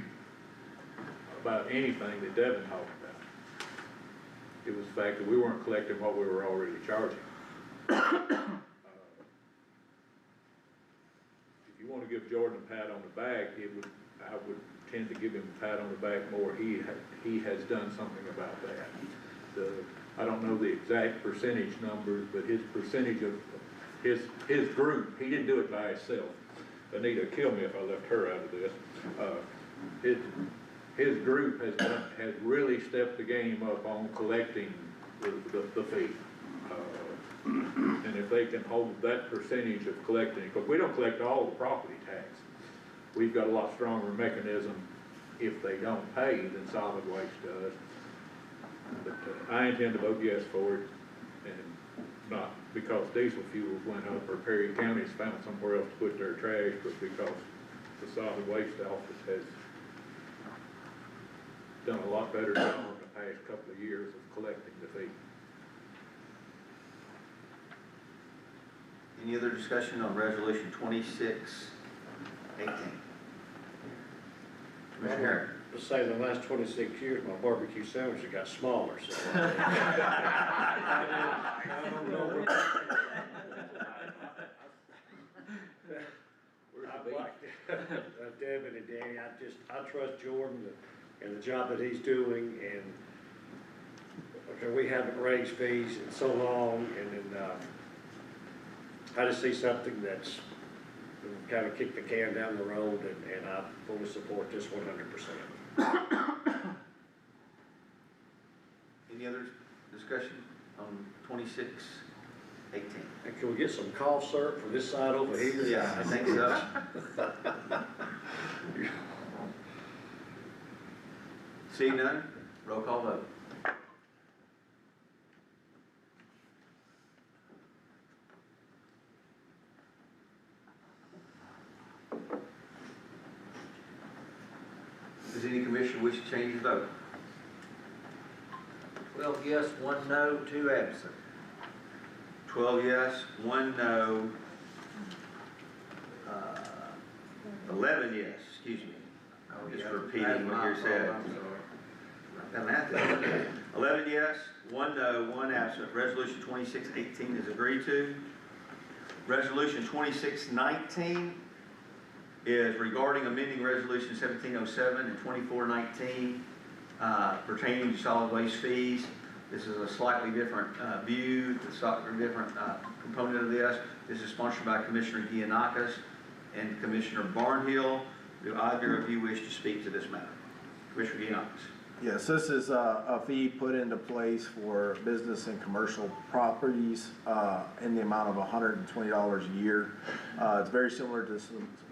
about anything that Devin talked about. It was the fact that we weren't collecting what we were already charging. If you want to give Jordan a pat on the back, I would tend to give him a pat on the back more. He has done something about that. I don't know the exact percentage numbers, but his percentage of his group, he didn't do it by himself. Anita would kill me if I left her out of this. His group has really stepped the game up on collecting the fee. And if they can hold that percentage of collecting, because we don't collect all the property tax. We've got a lot stronger mechanism if they don't pay than solid waste does. But I intend to vote yes for it, and not because diesel fuels went up or Perry County's found somewhere else to put their trash, but because the solid waste office has done a lot better job in the past couple of years of collecting the fee. Any other discussion on resolution 2618? Commissioner Harris. Let's say the last 26 years, my barbecue sandwiches got smaller, so. I don't know. I like Devin and Danny. I trust Jordan and the job that he's doing, and okay, we haven't raised fees in so long, and then I just see something that's kind of kick the can down the road, and I fully support this 100%. Any other discussion on 2618? And can we get some cough syrup for this side over here? Yeah, I think so. See none? Roll call vote. Does any commissioner wish to change his vote? 12 yes, 1 no, 2 absent. 12 yes, 1 no, 11 yes, excuse me. Just repeating what you said. That math. 11 yes, 1 no, 1 absent. Resolution 2618 is agreed to. Resolution 2619 is regarding amending Resolution 1707 and 2419 pertaining to solid waste fees. This is a slightly different view, a slightly different component of this. This is sponsored by Commissioner Giannakis and Commissioner Barnhill. Do either of you wish to speak to this matter? Commissioner Giannakis. Yes, this is a fee put into place for business and commercial properties in the amount of $120 a year. It's very similar to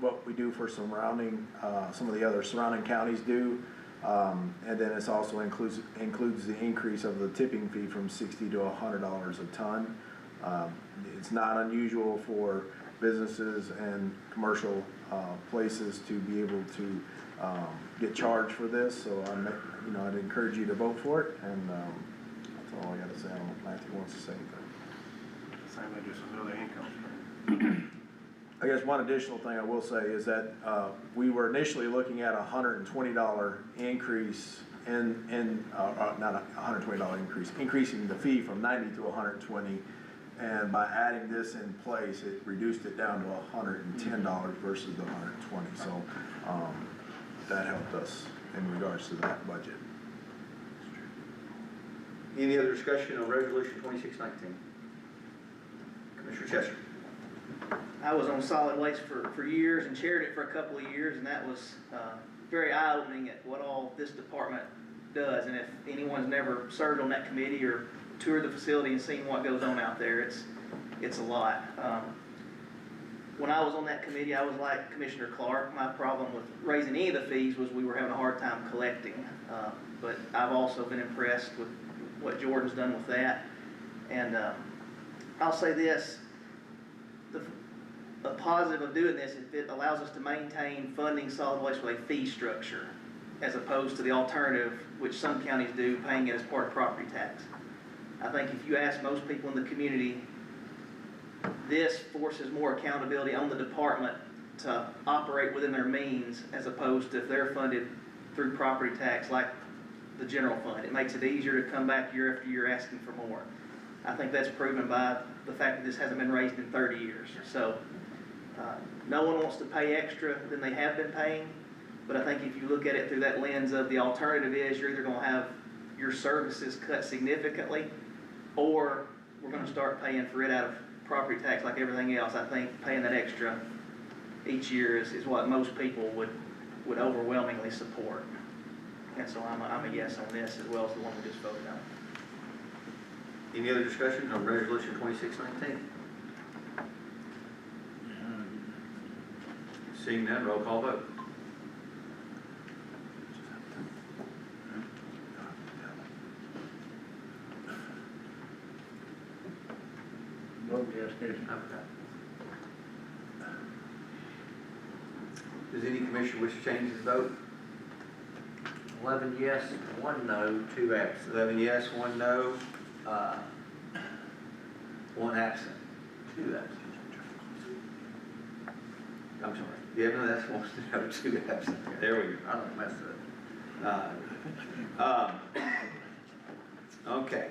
what we do for some of the other surrounding counties do. And then it also includes the increase of the tipping fee from $60 to $100 a ton. It's not unusual for businesses and commercial places to be able to get charged for this, so I'd encourage you to vote for it, and that's all I got to say. I don't know if Matthew wants to say anything. Same way, just another income. I guess one additional thing I will say is that we were initially looking at a $120 increase not a $120 increase, increasing the fee from 90 to 120, and by adding this in place, it reduced it down to $110 versus the 120. So that helped us in regards to that budget. Any other discussion on Resolution 2619? Commissioner Chester. I was on solid waste for years and chaired it for a couple of years, and that was very eye-opening at what all this department does. And if anyone's never served on that committee or toured the facility and seen what goes on out there, it's a lot. When I was on that committee, I was like Commissioner Clark. My problem with raising any of the fees was we were having a hard time collecting. But I've also been impressed with what Jordan's done with that. And I'll say this, a positive of doing this is it allows us to maintain funding solid waste with a fee structure. as opposed to the alternative, which some counties do, paying it as part of property tax. I think if you ask most people in the community, this forces more accountability on the department to operate within their means as opposed to if they're funded through property tax like the general fund. It makes it easier to come back year after year asking for more. I think that's proven by the fact that this hasn't been raised in 30 years. So no one wants to pay extra than they have been paying, but I think if you look at it through that lens of the alternative is you're either going to have your services cut significantly or we're going to start paying for it out of property tax like everything else. I think paying that extra each year is what most people would overwhelmingly support. And so I'm a yes on this as well as the one we just voted on. Any other discussion on resolution 2619? Seeing none, roll call vote. Vote yes, Casey. Okay. Does any commissioner wish to change his vote? 11 yes, 1 no, 2 absent. 11 yes, 1 no, 1 absent. 2 absent. I'm sorry. Yeah, no, that's 1 no, 2 absent. There we go. I don't mess it up. Okay,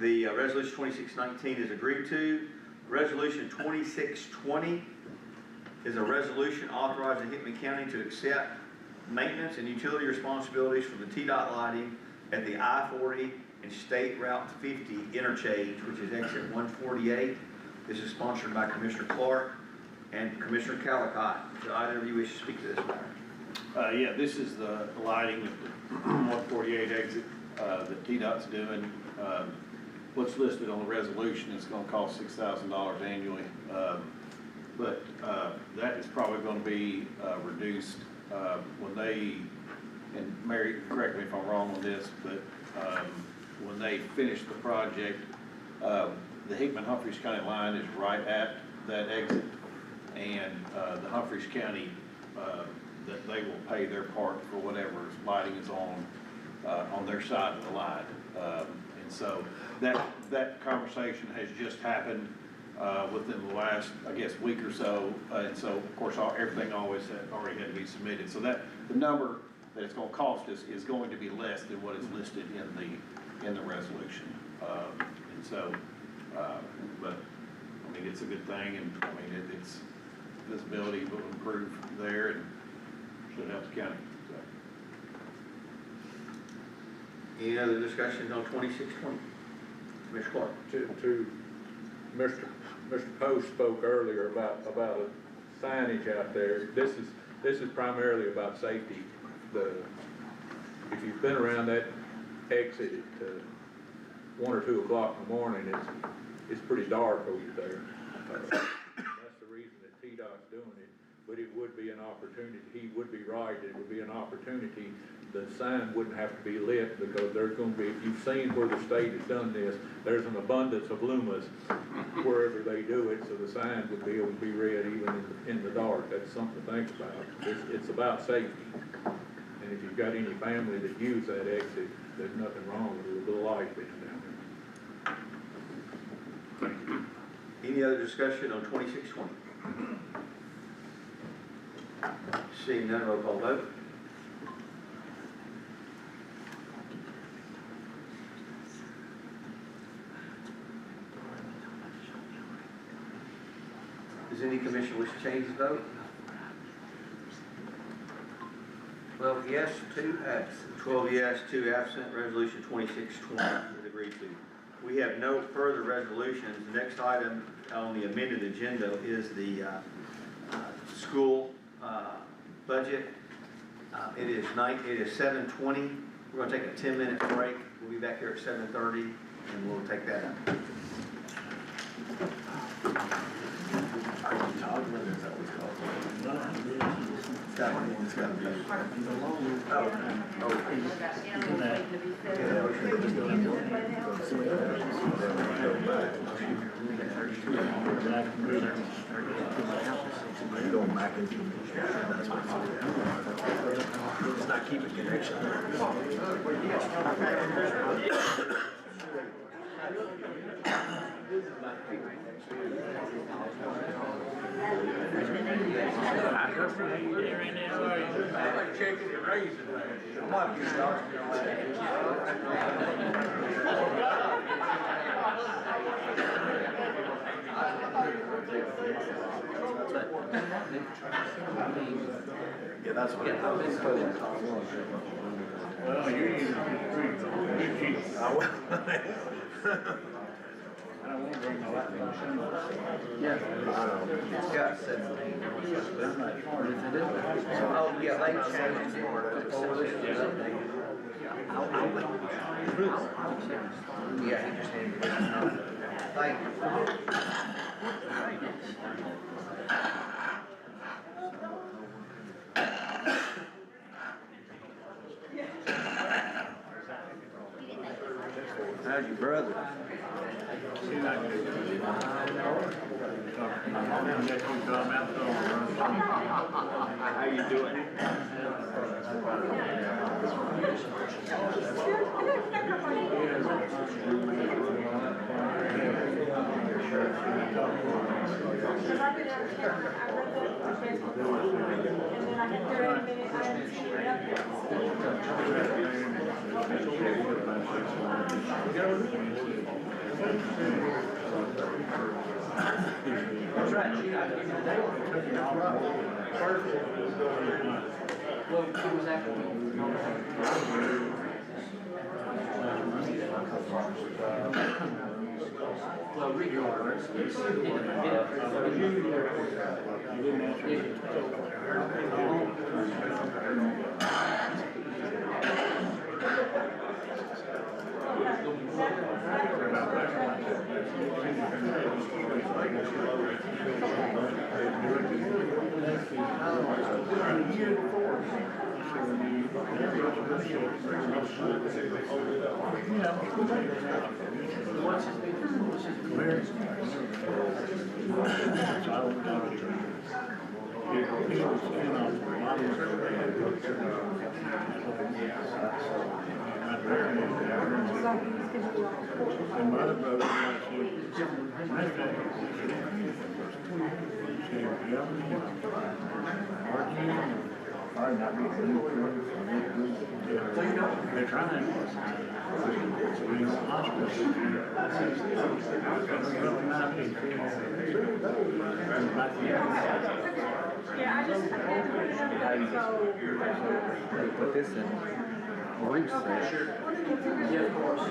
the resolution 2619 is agreed to. Resolution 2620 is a resolution authorizing Hickman County to accept maintenance and utility responsibilities for the TDOT lighting at the I-40 and State Route 50 interchange, which is exit 148. This is sponsored by Commissioner Clark and Commissioner Calicott. Do either of you wish to speak to this matter? Yeah, this is the lighting at the 148 exit that TDOT's doing. What's listed on the resolution is gonna cost $6,000 annually. But that is probably gonna be reduced when they, and Mary, correct me if I'm wrong on this, but when they finish the project, the Hickman-Humphreys County line is right at that exit, and the Humphreys County, that they will pay their part for whatever lighting is on their side of the line. And so that conversation has just happened within the last, I guess, week or so. And so, of course, everything always already had to be submitted. So that the number that it's going to cost us is going to be less than what is listed in the resolution. And so, but I mean, it's a good thing, and I mean, it's visibility will improve there and should help the county. So. Any other discussions on 2620? Commissioner Clark. To Mr. Post spoke earlier about a signage out there. This is primarily about safety. If you've been around that exit at 1 or 2 o'clock in the morning, it's pretty dark over there. That's the reason that TDOT's doing it. But it would be an opportunity. He would be right. It would be an opportunity. The sign wouldn't have to be lit because there's going to be, if you've seen where the state has done this, there's an abundance of lumas wherever they do it, so the sign would be able to be read even in the dark. That's something to think about. It's about safety. And if you've got any family that use that exit, there's nothing wrong with a little light being down there. Thank you. Any other discussion on 2620? Seeing none, roll call vote. Does any commissioner wish to change his vote? 12 yes, 2 absent. 12 yes, 2 absent. Resolution 2620 is agreed to. We have no further resolutions. The next item on the amended agenda is the school budget. It is 7:20. We're going to take a 10-minute break. We'll be back here at 7:30, and we'll take that up. Are you toggling? Is that what's called? It's gotta be. You go back into that's what it's not keeping connection. Yeah, that's what it is. Well, you're using good cheese. I will. I don't want to bring my laptop in. Yeah. Scott said. That's not smart, if it is. Oh, yeah, they changed it. Yeah, he just handed it. Thank you. How's your brother? How you doing? Because I've been out of town, I read that on Facebook, and then I had 30 minutes, I hadn't seen it up yet. That's right. Well, it was after well, regardless. And my other brother, I they're trying. Yeah, I just, They put this in. Yeah, of course.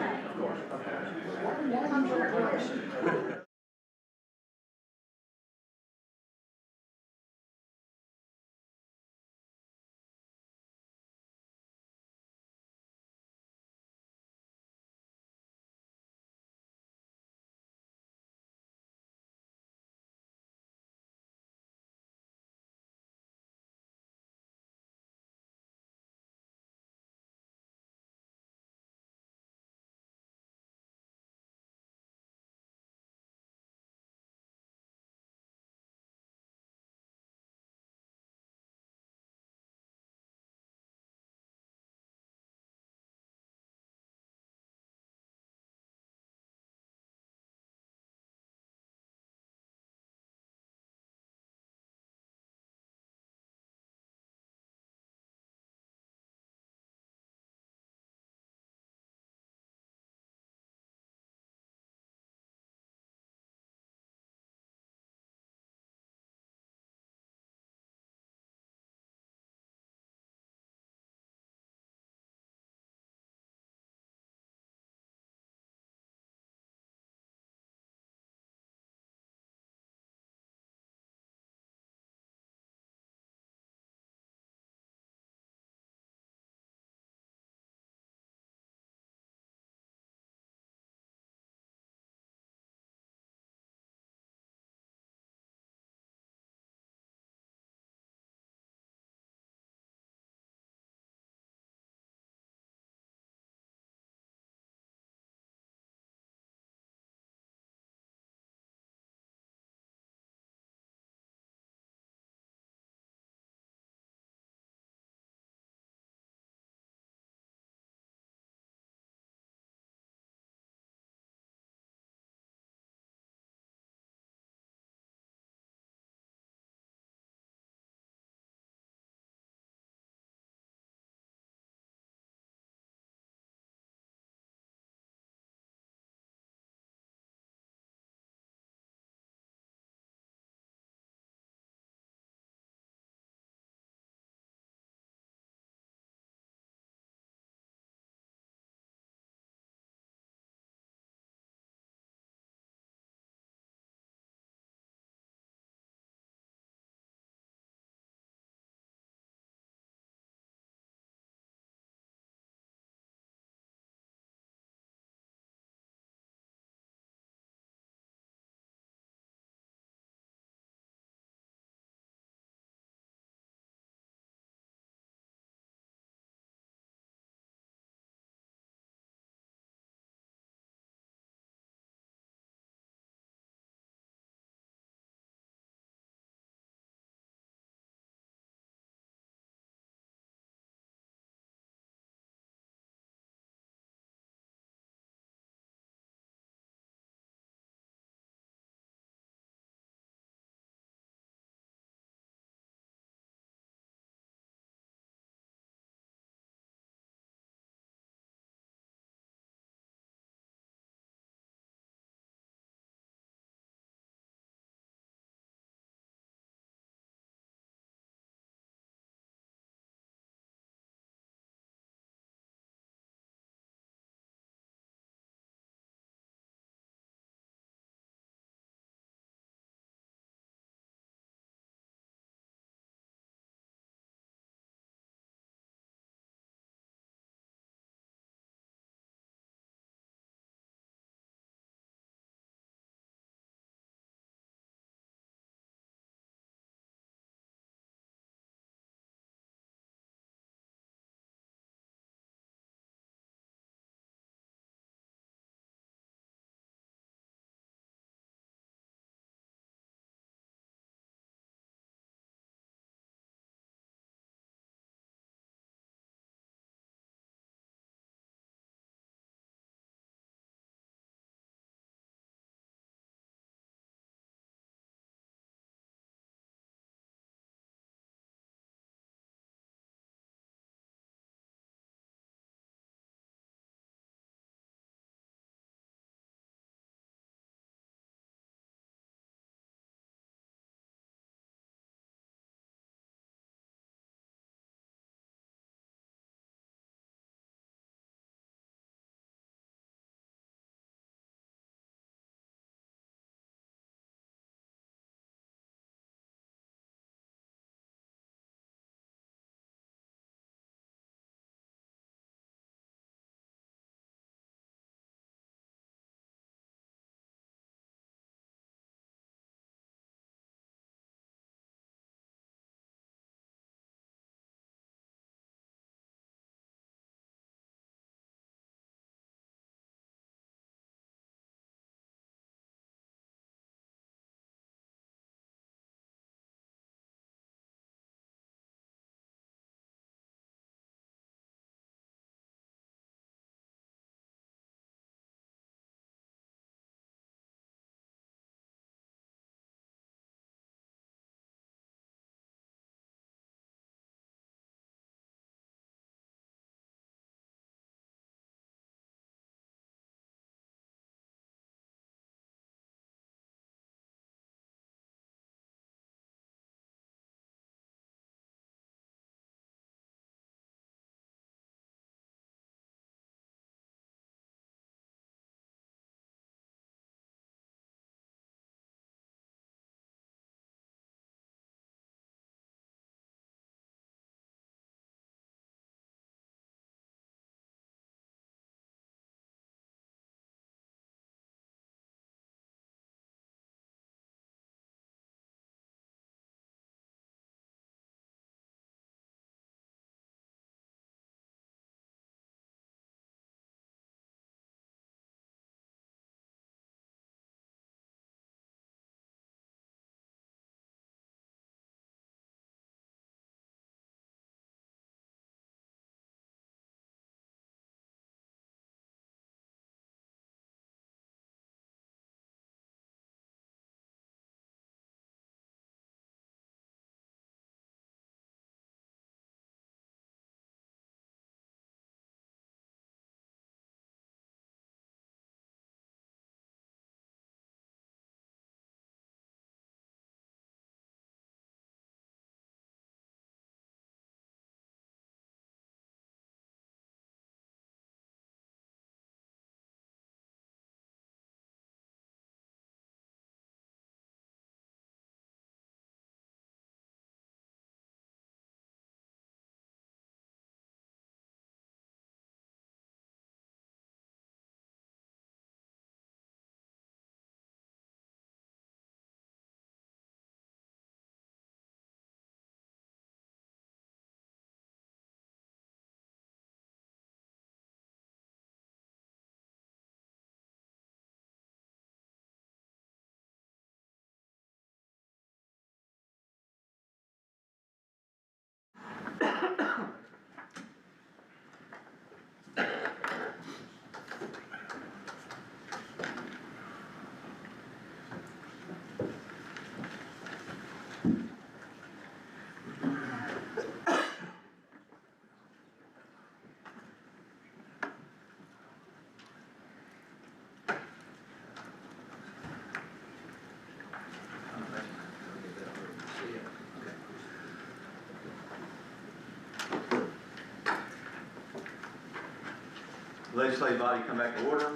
Legislative body come back to order.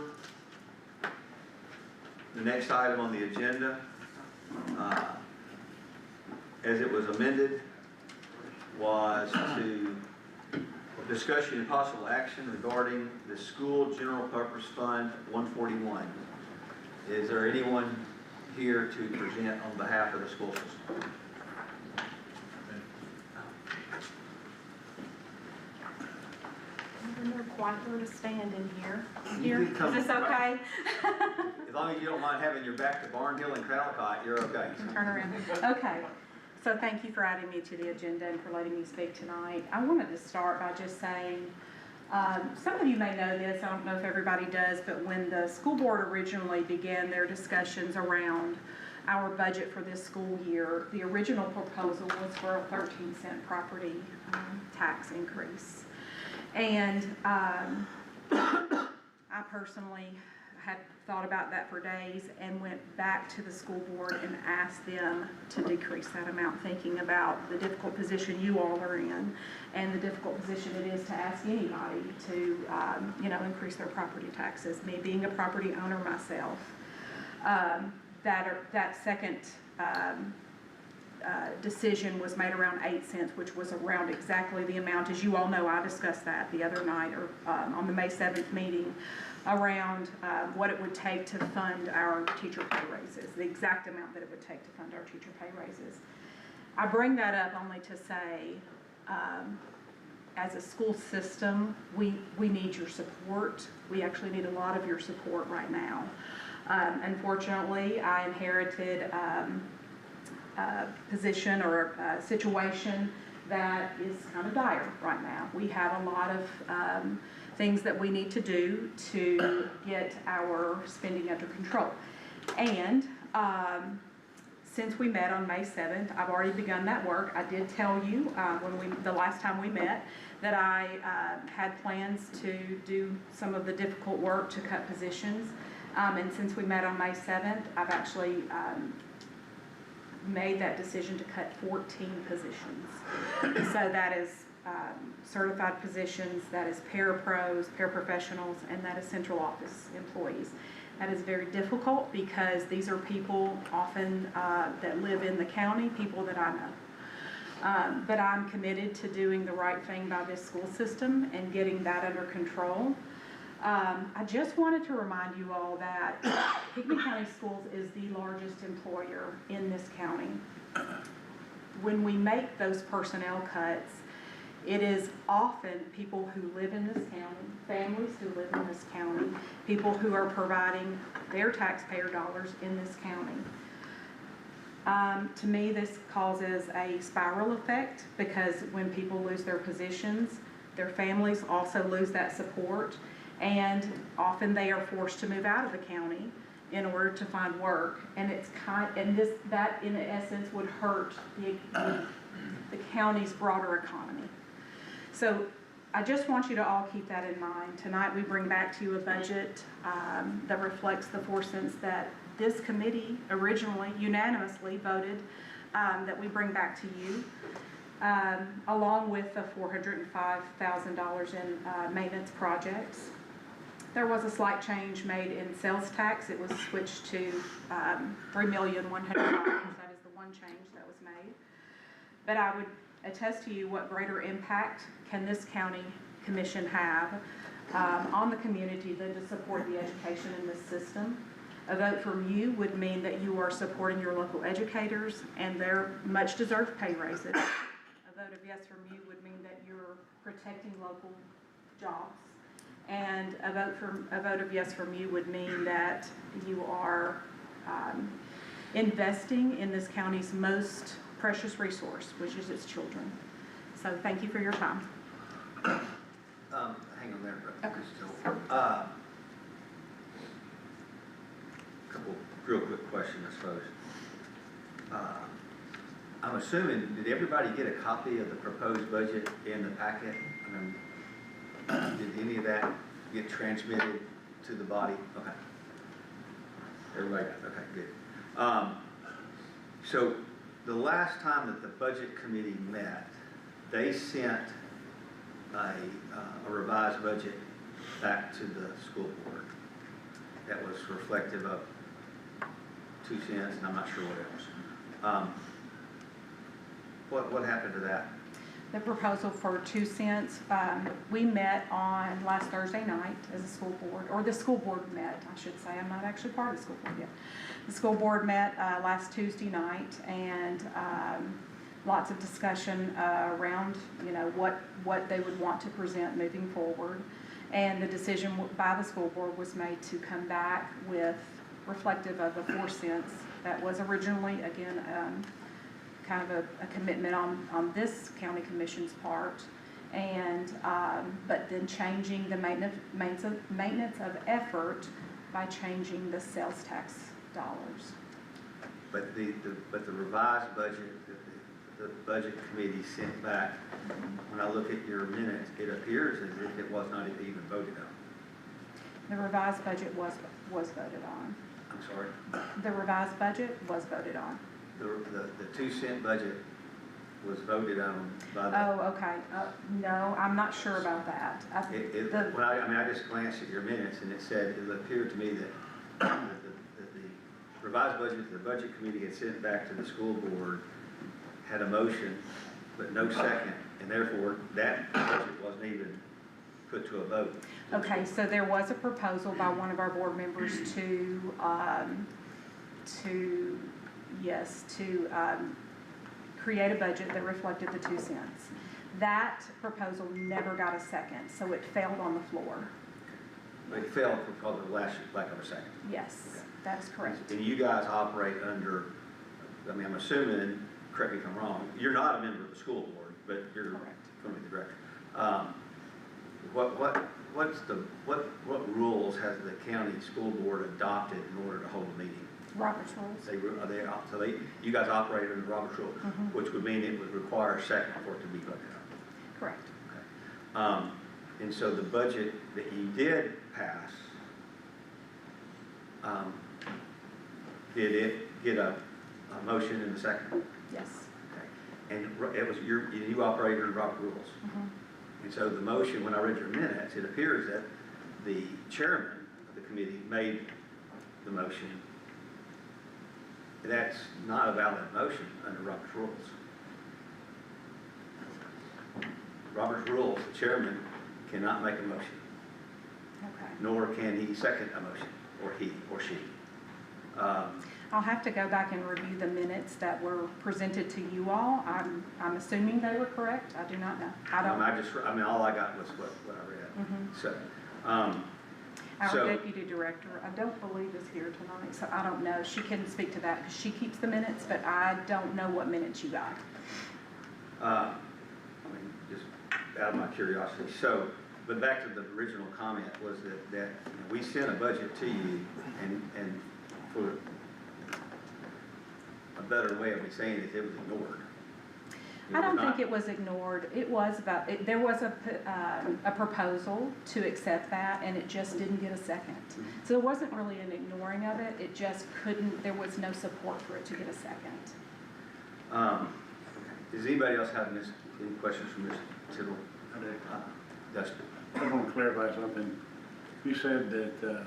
The next item on the agenda, as it was amended, was to discussion and possible action regarding the school general purpose fund 141. Is there anyone here to present on behalf of the school system? We're quieter to stand in here. You can come Is this right- okay? As long as you don't mind having your back to Barnhill and Caldecott, you're okay. Turn around. Okay. So thank you for adding me to the agenda and for letting me speak tonight. I wanted to start by just saying, some of you may know this, I don't know if everybody does, but when the school board originally began their discussions around our budget for this school year, the original proposal was for a 13-cent property tax increase. And I personally had thought about that for days and went back to the school board and asked them to decrease that amount, thinking about the difficult position you all are in and the difficult position it is to ask anybody to, increase their property taxes. Me being a property owner myself, that second decision was made around 8 cents, which was around exactly the amount. As you all know, I discussed that the other night or on the May 7th meeting around what it would take to fund our teacher pay raises, the exact amount that it would take to fund our teacher pay raises. I bring that up only to say, as a school system, we need your support. We actually need a lot of your support right now. Unfortunately, I inherited a position or a situation that is kind of dire right now. We have a lot of things that we need to do to get our spending under control. And since we met on May 7th, I've already begun that work. I did tell you the last time we met that I had plans to do some of the difficult work to cut positions. And since we met on May 7th, I've actually made that decision to cut 14 positions. So that is certified positions, that is parapros, paraprofessionals, and that is central office employees. That is very difficult because these are people often that live in the county, people that I know. But I'm committed to doing the right thing by this school system and getting that under control. I just wanted to remind you all that Hickman County Schools is the largest employer in this county. When we make those personnel cuts, it is often people who live in this county, families who live in this county, people who are providing their taxpayer dollars in this county. To me, this causes a spiral effect because when people lose their positions, their families also lose that support. And often they are forced to move out of the county in order to find work, and that in essence would hurt the county's broader economy. So I just want you to all keep that in mind. Tonight we bring back to you a budget that reflects the 4 cents that this committee originally unanimously voted that we bring back to you. Along with the $405,000 in maintenance projects. There was a slight change made in sales tax. It was switched to $3,100,000. That is the one change that was made. But I would attest to you what greater impact can this county commission have on the community than to support the education in this system. A vote from you would mean that you are supporting your local educators and their much deserved pay raises. A vote of yes from you would mean that you're protecting local jobs. And a vote of yes from you would mean that you are investing in this county's most precious resource, which is its children. So thank you for your time. Hang on there, bro. Okay. Couple real quick questions, I suppose. I'm assuming, did everybody get a copy of the proposed budget in the packet? I mean, did any of that get transmitted to the body? Okay. Everybody got it? Okay, good. So the last time that the budget committee met, they sent a revised budget back to the school board that was reflective of 2 cents, and I'm not sure what else. What happened to that? The proposal for 2 cents, we met on last Thursday night as a school board, or the school board met, I should say. I'm not actually part of the school board yet. The school board met last Tuesday night, and lots of discussion around, you know, what they would want to present moving forward. And the decision by the school board was made to come back with reflective of the 4 cents that was originally, again, kind of a commitment on this county commission's part, and but then changing the maintenance of effort by changing the sales tax dollars. But the revised budget that the budget committee sent back, when I look at your minutes, it appears as if it was not even voted on. The revised budget was voted on. I'm sorry? The revised budget was voted on. The 2 cent budget was voted on by the. Oh, okay. No, I'm not sure about that. I just glanced at your minutes, and it said, it appeared to me that the revised budget the budget committee had sent back to the school board had a motion, but no second, and therefore that budget wasn't even put to a vote. Okay, so there was a proposal by one of our board members to create a budget that reflected the 2 cents. That proposal never got a second, so it failed on the floor. It failed because of lack of a second. Yes, Okay. that is correct. And you guys operate under, I mean, I'm assuming, correct me if I'm wrong, you're not a member of the school board, but you're from the director. What rules has the county school board adopted in order to hold a meeting? Robert's rules. You guys operate under Robert's rules, which would mean it would require a second for it to be voted on. Correct. Okay. And so the budget that you did pass, did it get a motion in the second? Yes. Okay. And it was you operated under Robert rules. And so the motion, when I read your minutes, it appears that the chairman of the committee made the motion. That's not a valid motion under Robert's rules. Robert's rules, the chairman cannot make a motion. Okay. Nor can he second a motion, or he or she. I'll have to go back and review the minutes that were presented to you all. I'm assuming they were correct. I do not know. I mean, all I got was what I read. So, Our deputy director, I don't believe is here tonight, so I don't know. She can speak to that because she keeps the minutes, but I don't know what minutes you got. I mean, just out of my curiosity. So, but back to the original comment was that we sent a budget to you, and for a better way of me saying it was ignored. I don't think it was ignored. It was there was a proposal to accept that, and it just didn't get a second. So there wasn't really an ignoring of it. It just couldn't, there was no support for it to get a second. Does anybody else have any questions for Ms. Tittle? Dustin? I want to clarify something. You said that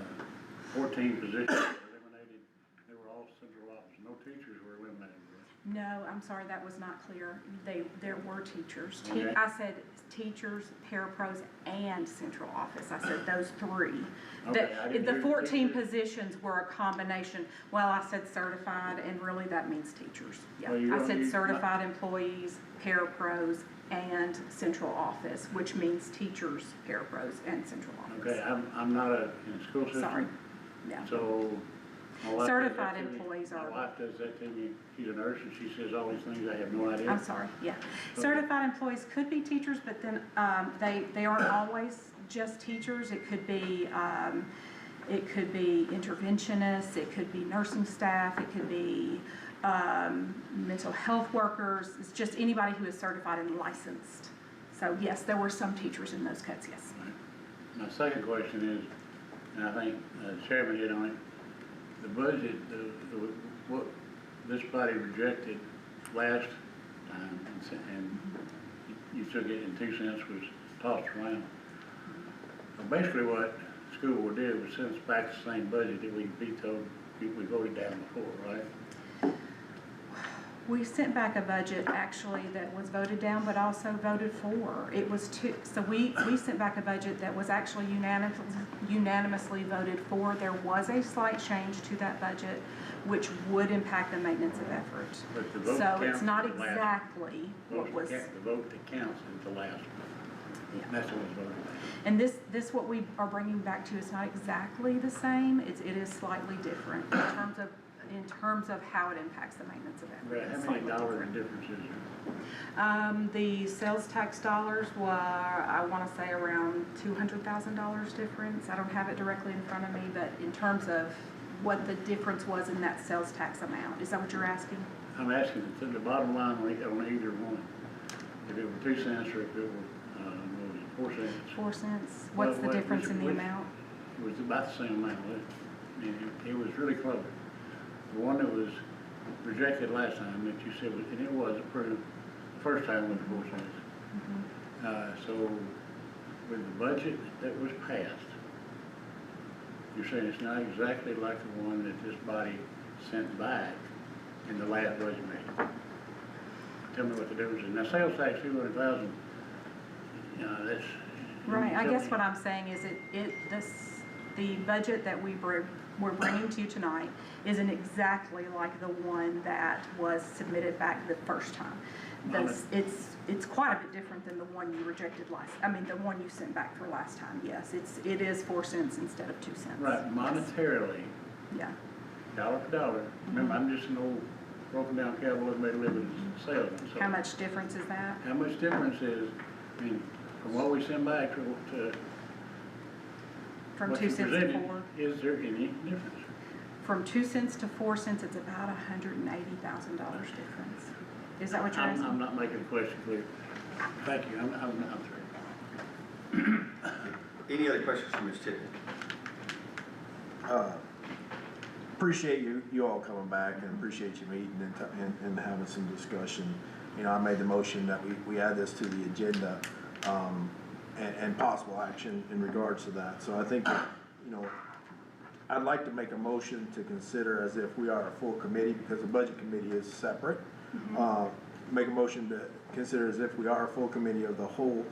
14 positions were eliminated. They were all central office. No teachers were eliminated. No, I'm sorry, that was not clear. There were teachers. Okay. I said teachers, parapros, and central office. I said those three. Okay, The 14 positions were a combination. Well, I said certified, and really that means teachers. Yeah, Well, I said certified employees, parapros, and central office, which means teachers, parapros, and central office. Okay, I'm not in the school system. Sorry. Yeah. So My wife does Certified that to me. employees My are, wife does that to me. She's a nurse and she says all these things. I have no idea. I'm sorry, yeah. Okay. Certified employees could be teachers, but then, they aren't always just teachers. It could be interventionists, it could be nursing staff, it could be, mental health workers. It's just anybody who is certified and licensed. So yes, there were some teachers in those cuts, yes. My second question is, and I think the chairman hit on it, the budget, what this body rejected last time, and you took it in 2 cents, was tossed around. Basically what school will do is send us back the same budget that we vetoed, we voted down before, right? We sent back a budget actually that was voted down, but also voted for. It was so we sent back a budget that was actually unanimously voted for. There was a slight change to that budget, which would impact the maintenance of effort. But the vote So counts it's not is the last exactly what was. The vote that counts is the last one. Yeah. That's what was voted. And this what we are bringing back to is not exactly the same. It is slightly different in terms of how it impacts the maintenance of effort. Right, It's how many slightly dollar different. difference is there? The sales tax dollars were, I want to say, around $200,000 difference. I don't have it directly in front of me, but in terms of what the difference was in that sales tax amount, is that what you're asking? I'm asking the bottom line on either one. If it were 2 cents or if it were, 4 cents. 4 cents. What's the difference in the amount? It was about the same amount. It was really close. The one that was rejected last time that you said, and it was approved, the first time was 4 cents. So with the budget that was passed, you're saying it's not exactly like the one that this body sent back in the last budget meeting. Tell me what the difference is. Now, sales tax, 200,000, that's. Right, I guess what I'm saying is the budget that we're bringing to you tonight isn't exactly like the one that was submitted back the first time. It's quite a bit different than the one you rejected the one you sent back for last time, yes. It is 4 cents instead of 2 cents. Right, monetarily. Yeah. Dollar for dollar. Remember, I'm just an old broken down capitalism made a living as a salesman. So How much difference is that? how much difference is, I mean, from what we send back to From what 2 you cents to presented, 4? is there any difference? From 2 cents to 4 cents, it's about $180,000 difference. Is that what you're asking? I'm not making the question clear. Thank you, I'm through. Any other questions from Ms. Tippett? Appreciate you all coming back and appreciate you meeting and having some discussion. You know, I made the motion that we add this to the agenda, and possible action in regards to that. So I think, you know, I'd like to make a motion to consider as if we are a full committee, because the budget committee is separate. Make a motion to consider as if we are a full committee of the whole,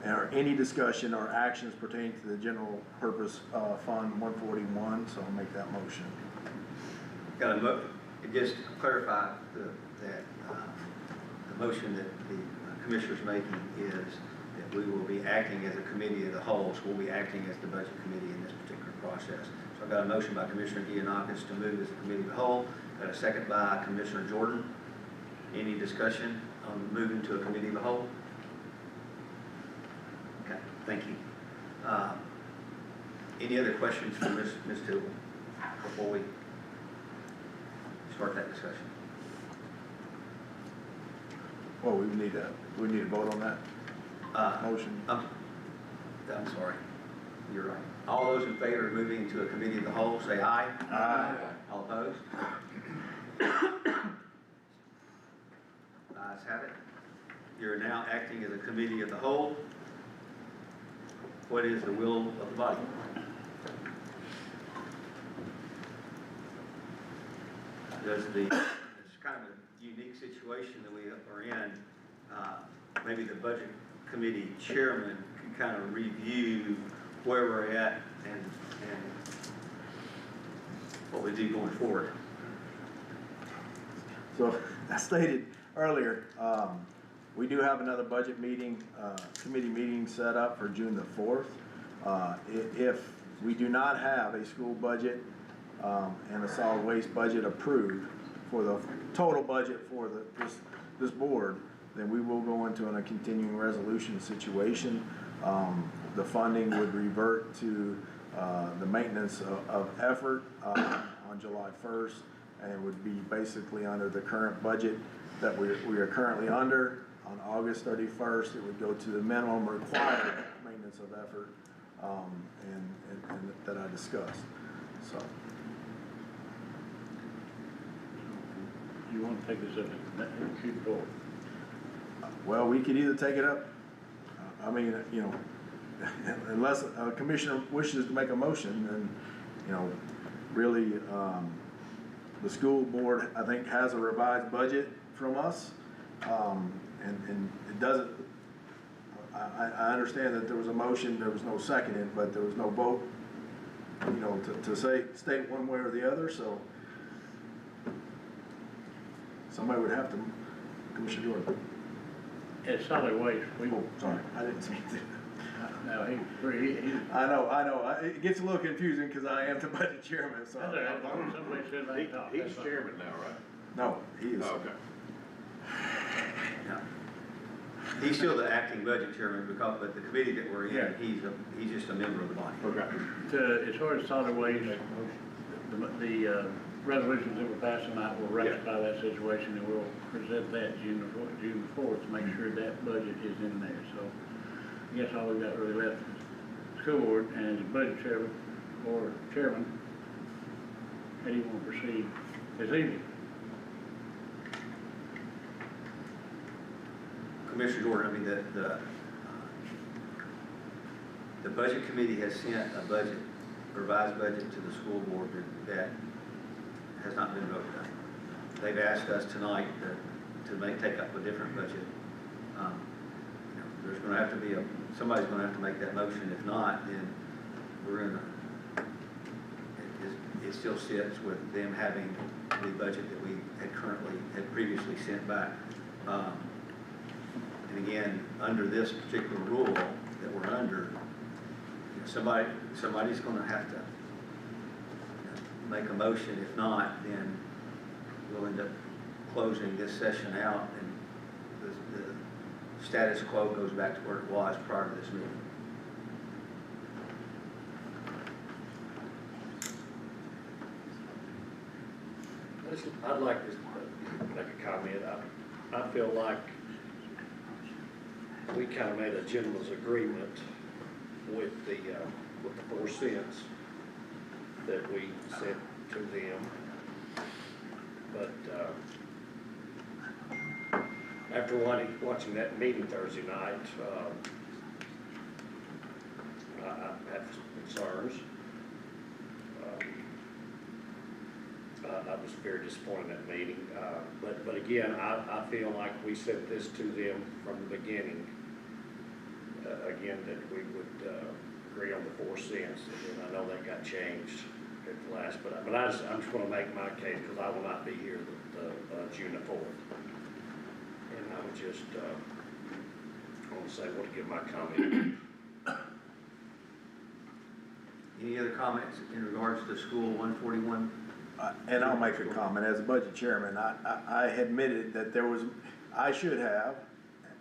or any discussion or actions pertaining to the general purpose fund 141. So I'll make that motion. Got just to clarify that the motion that the commissioner's making is that we will be acting as a committee of the whole, so we'll be acting as the budget committee in this particular process. So I've got a motion by Commissioner Giannakis to move as a committee of the whole. Got a second by Commissioner Jordan. Any discussion on moving to a committee of the whole? Okay, thank you. Any other questions for Ms. Tillman before we start that discussion? Well, we need to vote on that motion. I'm sorry. You're right. All those in favor of moving to a committee of the whole, say aye. Aye. All opposed? Ayes have it. You're now acting as a committee of the whole. What is the will of the body? It's kind of a unique situation that we are in. Maybe the budget committee chairman can kind of review where we're at and what we do going forward. So, as stated earlier, we do have another budget meeting, committee meeting set up for June the 4th. If we do not have a school budget and a solid waste budget approved for the total budget for this board, then we will go into a continuing resolution situation. The funding would revert to the maintenance of effort on July 1st, and it would be basically under the current budget that we are currently under. On August 31st, it would go to the minimum required maintenance of effort and that I discussed. So. You want to take this up and shoot forward? Well, we could either take it up, I mean, you know, unless a commissioner wishes to make a motion, then, you know, really, the school board, I think, has a revised budget from us. And it doesn't, I understand that there was a motion, there was no second, but there was no vote, you know, to state one way or the other, so somebody would have to, Commissioner Jordan. It's solid waste. Oh, sorry, I didn't see it. No, he. I know, it gets a little confusing because I am the budget chairman, so. Somebody said they talked. He's chairman now, right? No, he is. Oh, okay. Yeah. He's still the acting budget chairman because, but the committee that we're in, Yeah. he's just a member of the body. Okay. As far as solid waste, the resolutions that were passed tonight will rectify that situation, and we'll present that June the 4th to make sure that budget is in there. So I guess all we've got really left is school board and the budget chairman or chairman. How do you want to proceed this evening? Commissioner Jordan, I mean, the budget committee has sent a budget, revised budget to the school board that has not been voted on. They've asked us tonight to take up a different budget. You know, there's gonna have to be somebody's gonna have to make that motion. If not, then we're in it still sits with them having the budget that we had previously sent back. And again, under this particular rule that we're under, you know, somebody's gonna have to make a motion. If not, then we'll end up closing this session out and the status quo goes back to where it was prior to this meeting. I'd like to make a comment. I feel like we kind of made a gentleman's agreement with the 4 cents that we sent to them. But after watching that meeting Thursday night, I have some concerns. I was very disappointed in that meeting. But again, I feel like we sent this to them from the beginning. Again, that we would agree on the 4 cents, and I know that got changed at the last. But I'm just going to make my case because I will not be here the June the 4th, and I would just want to say, want to give my comment. Any other comments in regards to School 141? And I'll make a comment. As a budget chairman, I admitted that I should have,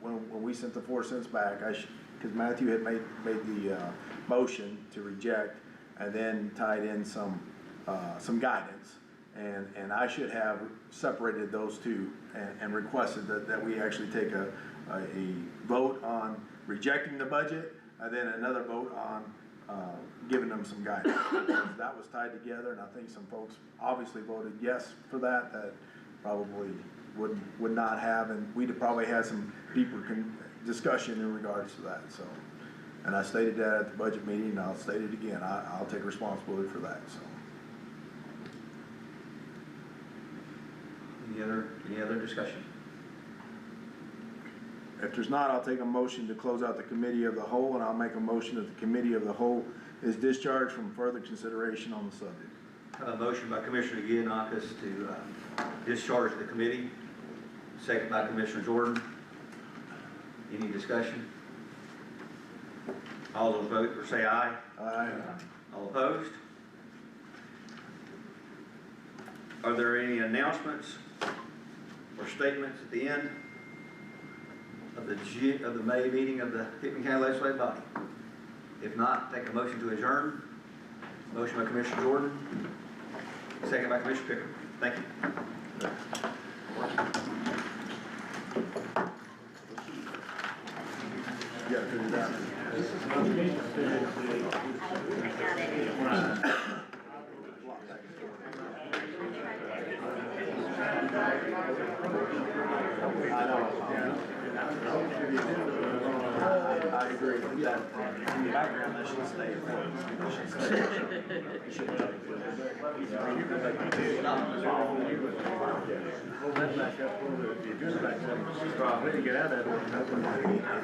when we sent the 4 cents back, because Matthew had made the motion to reject and then tied in some guidance. And I should have separated those two and requested that we actually take a vote on rejecting the budget and then another vote on giving them some guidance. That was tied together, and I think some folks obviously voted yes for that probably would not have, and we'd have probably had some deeper discussion in regards to that. So, and I stated that at the budget meeting, and I'll state it again. I'll take responsibility for that. So, any other discussion? If there's not, I'll take a motion to close out the committee of the whole, and I'll make a motion that the committee of the whole is discharged from further consideration on the subject. I have a motion by Commissioner Giannakis to discharge the committee, second by Commissioner Jordan. Any discussion? All those vote or say aye. Aye. All opposed? Are there any announcements or statements at the end of the May meeting of the Hickman County Legislative Body? If not, take a motion to adjourn. Motion by Commissioner Jordan, second by Commissioner Pickard. Thank you. You gotta figure it out. I got it. I agree with that. In the background, that should stay. Hold that back up, hold the agenda back up. We didn't get out of that.